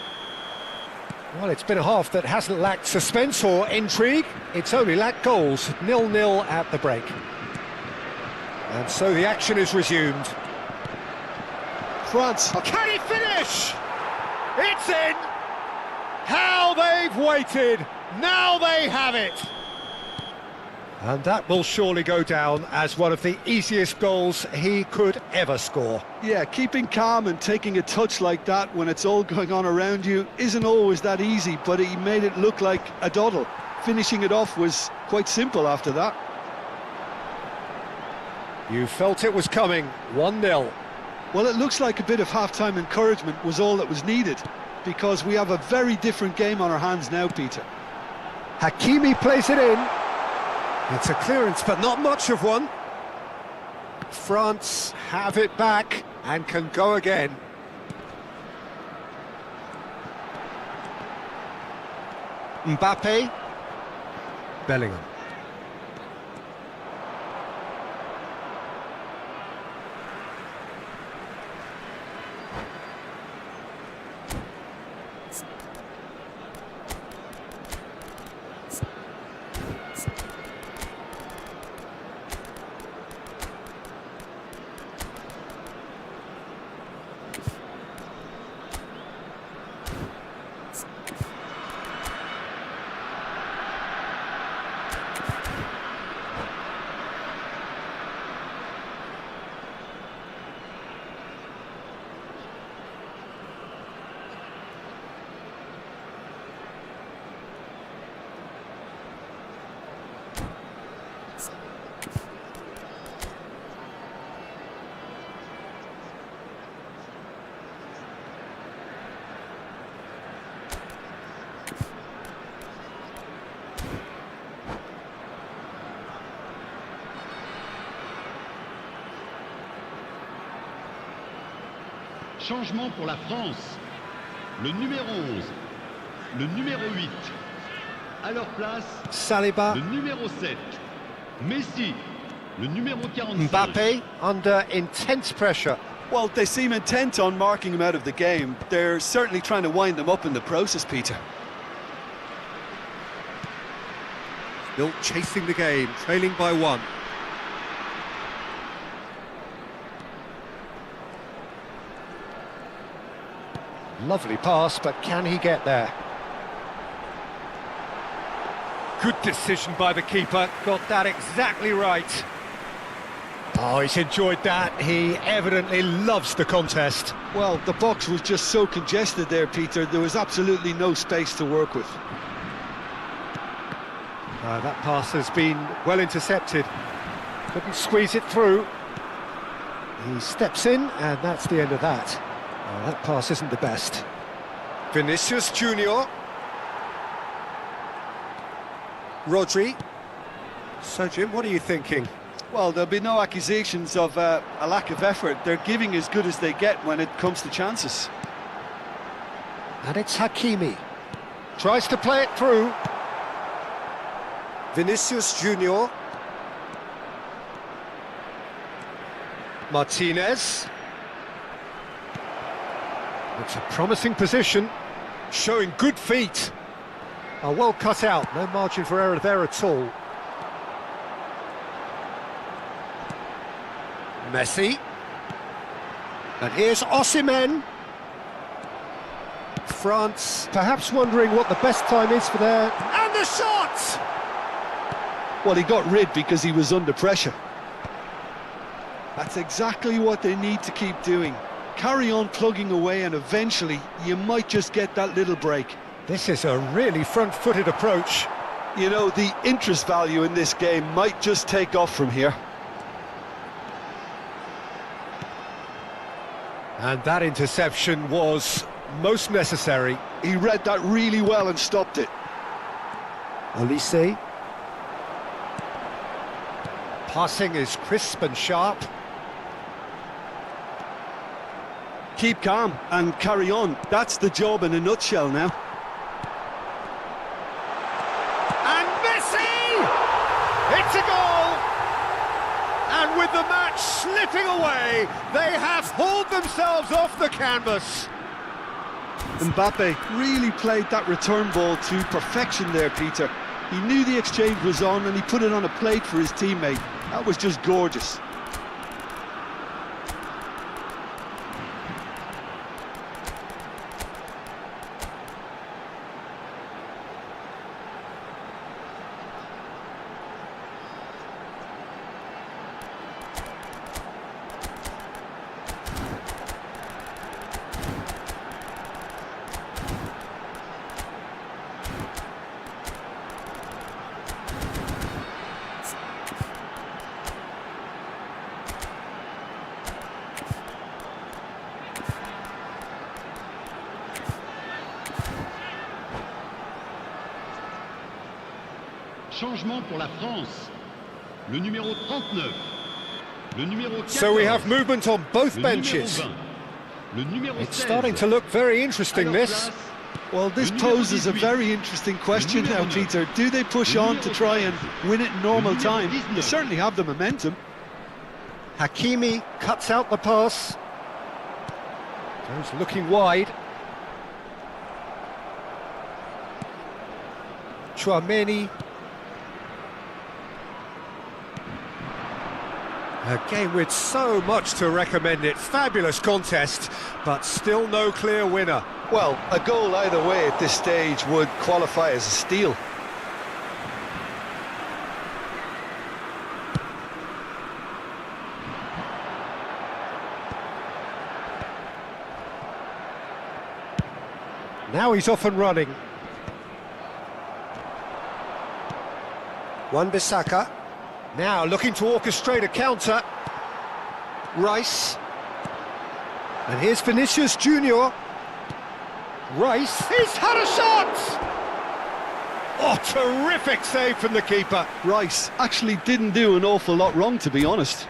Well, it's been a half that hasn't lacked suspense or intrigue. It's only lacked goals. 0-0 at the break. And so the action is resumed. France. Can he finish? It's in! How they've waited! Now they have it! And that will surely go down as one of the easiest goals he could ever score. Yeah, keeping calm and taking a touch like that when it's all going on around you isn't always that easy, but he made it look like a doddle. Finishing it off was quite simple after that. You felt it was coming. 1-0. Well, it looks like a bit of half-time encouragement was all that was needed, because we have a very different game on our hands now, Peter. Hakimi plays it in. It's a clearance, but not much of one. France have it back and can go again. Mbappe. Bellingham. Changement pour la France. Le numéro 11, le numéro 8. À leur place, Saliba. le numéro 7. Messi, le numéro 45. Mbappe under intense pressure. Well, they seem intent on marking him out of the game. They're certainly trying to wind them up in the process, Peter. Still chasing the game, trailing by 1. Lovely pass, but can he get there? Good decision by the keeper, got that exactly right. Oh, he's enjoyed that. He evidently loves the contest. Well, the box was just so congested there, Peter. There was absolutely no space to work with. That pass has been well intercepted. Couldn't squeeze it through. He steps in, and that's the end of that. That pass isn't the best. Vinicius Junior. Rodri. So, Jim, what are you thinking? Well, there'll be no accusations of a lack of effort. They're giving as good as they get when it comes to chances. And it's Hakimi. Tries to play it through. Vinicius Junior. Martinez. It's a promising position, showing good feet. Oh, well cut out, no margin for error there at all. Messi. And here's Osimhen. France perhaps wondering what the best time is for their... And the shot! Well, he got rid because he was under pressure. That's exactly what they need to keep doing. Carry on plugging away and eventually you might just get that little break. This is a really front-footed approach. You know, the interest value in this game might just take off from here. And that interception was most necessary. He read that really well and stopped it. Olise. Passing is crisp and sharp. Keep calm and carry on. That's the job in a nutshell now. And Messi! It's a goal! And with the match slipping away, they have hauled themselves off the canvas. Mbappe really played that return ball to perfection there, Peter. He knew the exchange was on and he put it on a plate for his teammate. That was just gorgeous. Changement pour la France. Le numéro 39. Le numéro 14. So we have movement on both Le benches. numéro 20. Le numéro It's 16. starting to look very interesting, Alors this. place, Well, this Le numéro poses a 18. very interesting question Le now, numéro 9. Peter. Do they push Le on numéro to try and 14. win it in normal Le numéro time? 19. They certainly have the momentum. Hakimi cuts out the pass. Goes looking wide. Chouameni. A game with so much to recommend it. Fabulous contest, but still no clear winner. Well, a goal either way at this stage would qualify as a steal. Now he's off and running. Wan-Bissaka. Now looking to orchestrate a counter. Rice. And here's Vinicius Junior. Rice. He's had a shot! Oh, terrific save from the keeper. Rice actually didn't do an awful lot wrong, to be honest.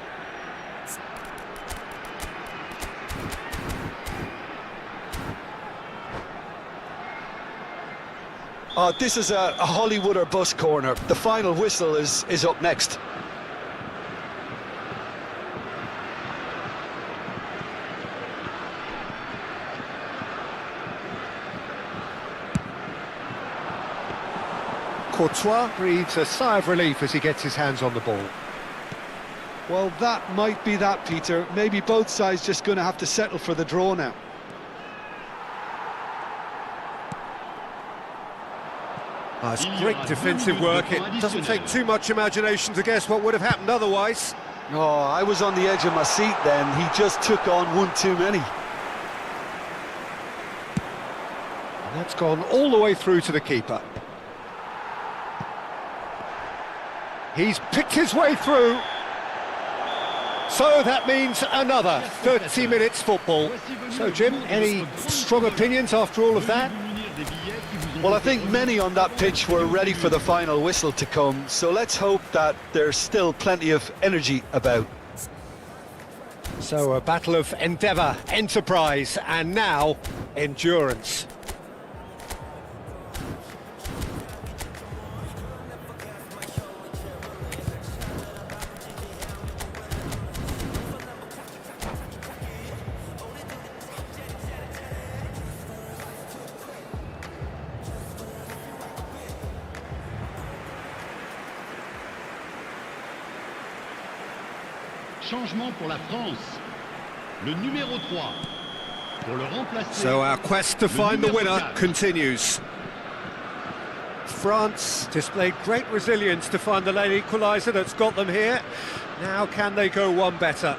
This is a Hollywood or bust corner. The final whistle is up next. Courtois breathes a sigh of relief as he gets his hands on the ball. Well, that might be that, Peter. Maybe both sides just going to have to settle for the draw now. It's great defensive work. It doesn't take too much imagination to guess what would have happened otherwise. Oh, I was on the edge of my seat then. He just took on one too many. And that's gone all the way through to the keeper. He's picked his way through. So that means another 30 minutes football. So, Jim, any strong opinions after all of that? Well, I think many on that pitch were ready for the final whistle to come, so let's hope that there's still plenty of energy about. So a battle of endeavour, enterprise, and now endurance. Changement pour la France. Le numéro 3. Pour le remplacer. So our quest to find the winner continues. France displayed great resilience to find the late equaliser that's got them here. Now can they go one better?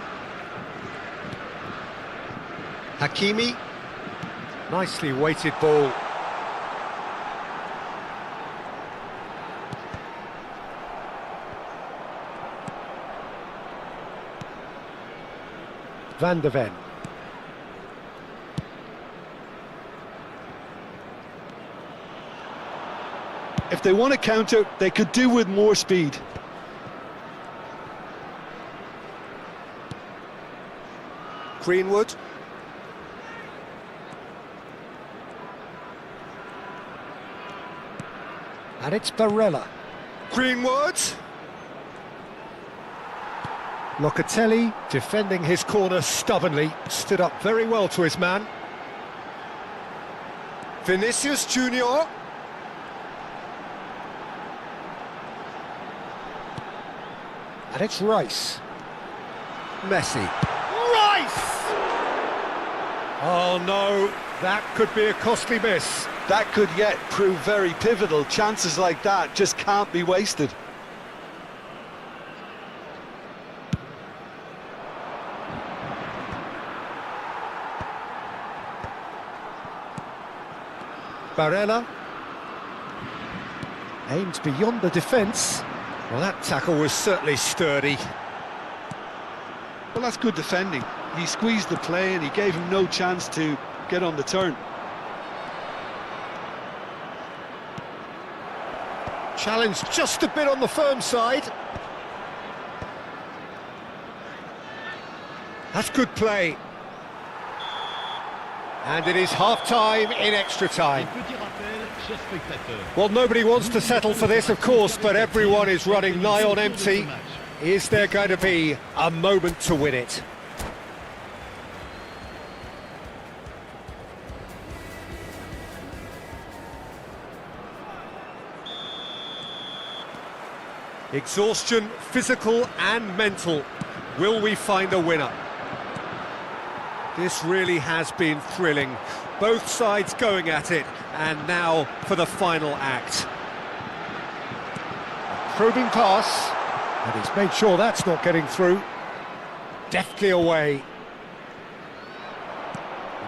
Hakimi. Nicely weighted ball. Van de Ven. If they want to counter, they could do with more speed. Greenwood. And it's Barella. Greenwood. Locatelli defending his corner stubbornly, stood up very well to his man. Vinicius Junior. And it's Rice. Messi. Rice! Oh no, that could be a costly miss. That could yet prove very pivotal. Chances like that just can't be wasted. Barella aimed beyond the defence. Well, that tackle was certainly sturdy. Well, that's good defending. He squeezed the play and he gave him no chance to get on the turn. Challenged just a bit on the firm side. That's good play. And it is half-time in extra time. Petit rappel, chers spectateurs. Well, nobody wants to settle for this, of course, but everyone is running nigh on empty. Is there going to be a moment to win it? Exhaustion, physical and mental. Will we find a winner? This really has been thrilling. Both sides going at it, and now for the final act. A probing pass, and he's made sure that's not getting through. Deftly away.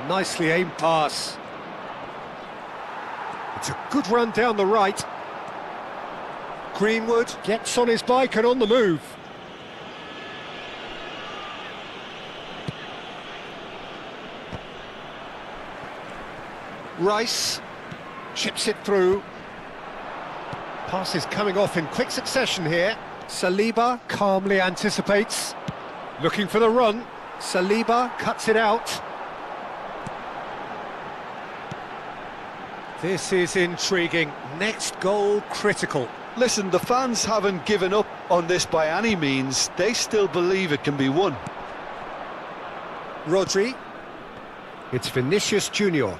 Nicely aimed pass. It's a good run down the right. Greenwood gets on his bike and on the move. Rice chips it through. Passes coming off in quick succession here. Saliba calmly anticipates. Looking for the run. Saliba cuts it out. This is intriguing. Next goal critical. Listen, the fans haven't given up on this by any means. They still believe it can be won. Rodri. It's Vinicius Junior.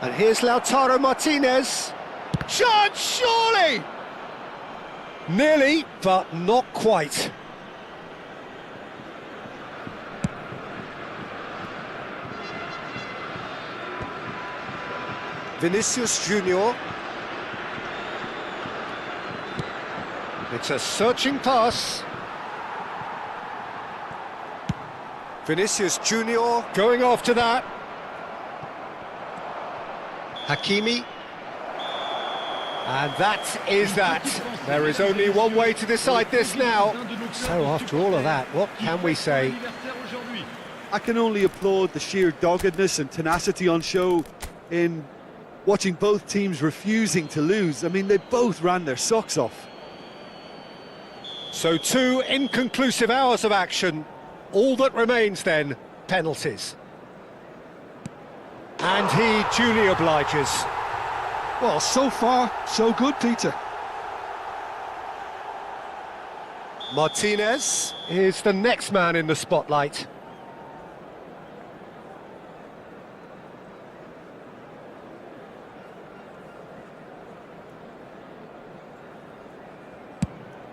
And here's Lautaro Martinez. Chance, surely! Nearly, but not quite. Vinicius Junior. It's a searching pass. Vinicius Junior going after that. Hakimi. And that is that. There is only one way to decide this now. So after all of that, what can we say? I can only applaud the sheer doggedness and tenacity on show in watching both teams refusing to lose. I mean, they both ran their socks off. So 2 inconclusive hours of action. All that remains then, penalties. And he duly obliges. Well, so far, so good, Peter. Martinez is the next man in the spotlight.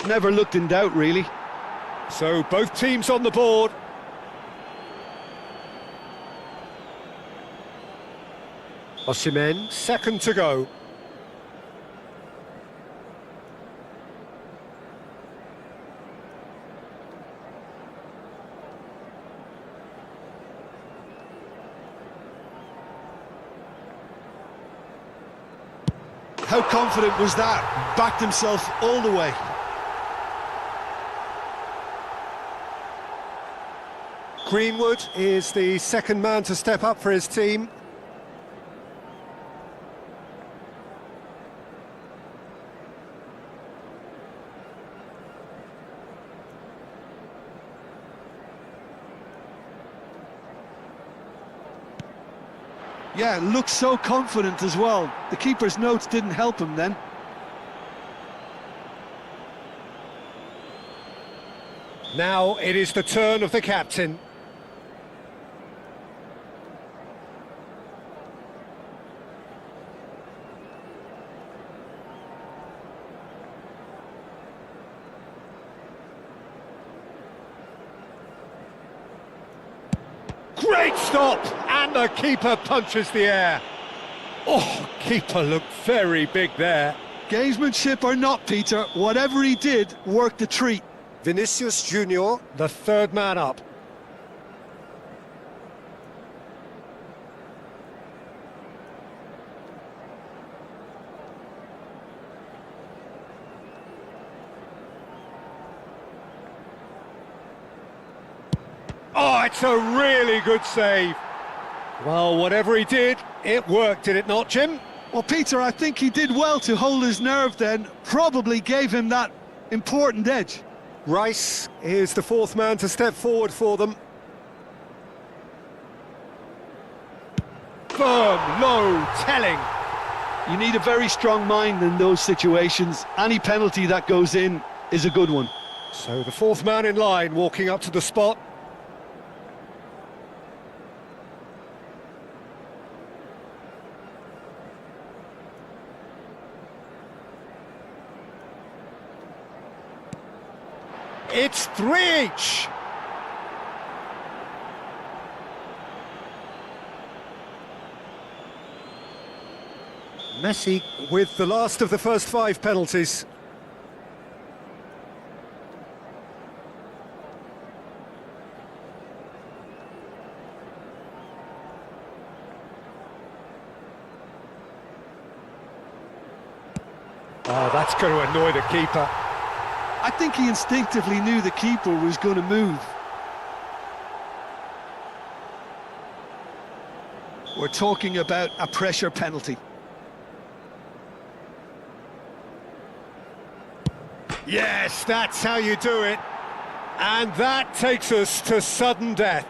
Never looked in doubt, really. So both teams on the board. Osimhen, second to go. How confident was that? Backed himself all the way. Greenwood is the second man to step up for his team. Yeah, looks so confident as well. The keeper's notes didn't help him then. Now it is the turn of the captain. Great stop! And the keeper punches the air. Oh, keeper looked very big there. Gamesmanship or not, Peter, whatever he did worked a treat. Vinicius Junior, the third man up. Oh, it's a really good save. Well, whatever he did, it worked, did it not, Jim? Well, Peter, I think he did well to hold his nerve then. Probably gave him that important edge. Rice is the fourth man to step forward for them. Firm, low, telling. You need a very strong mind in those situations. Any penalty that goes in is a good one. So the fourth man in line walking up to the spot. It's 3 each. Messi with the last of the first 5 penalties. Oh, that's going to annoy the keeper. I think he instinctively knew the keeper was going to move. We're talking about a pressure penalty. Yes, that's how you do it. And that takes us to sudden death.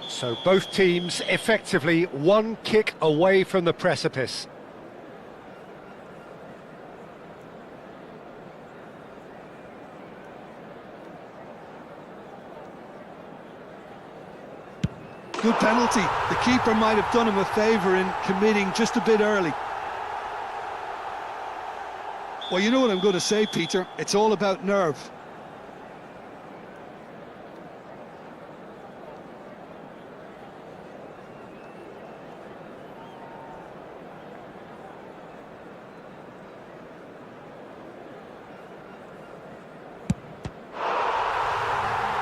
So both teams effectively 1 kick away from the precipice. Good penalty. The keeper might have done him a favour in committing just a bit early. Well, you know what I'm going to say, Peter. It's all about nerve.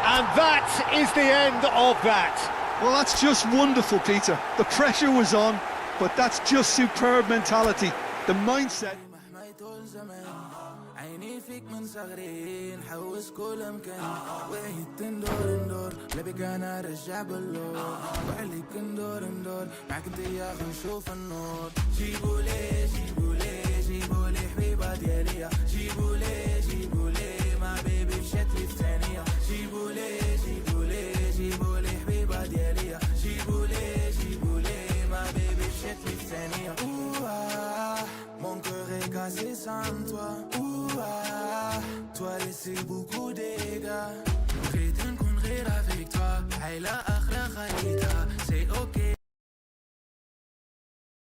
And that is the end of that. Well, that's just wonderful, Peter. The pressure was on, but that's just superb mentality. The mindset. My toes are mine. I عيني فيك من صغري نحوس كل مكان وهي تندور ندور لا بك انا رجع باللور وعليك ندور ندور معك انت يا اخي نشوف النور جيبولي جيبولي جيبولي حبيبة دياليا جيبولي جيبولي ما بيبي مشاتلي في ثانية جيبولي جيبولي جيبولي حبيبة دياليا جيبولي جيبولي ما بيبي مشاتلي في ثانية mon cœur est cassé sans toi. Ouah, toi laissé beaucoup de dégâts. J'étais une connerie avec toi. Aïla akhla khalita.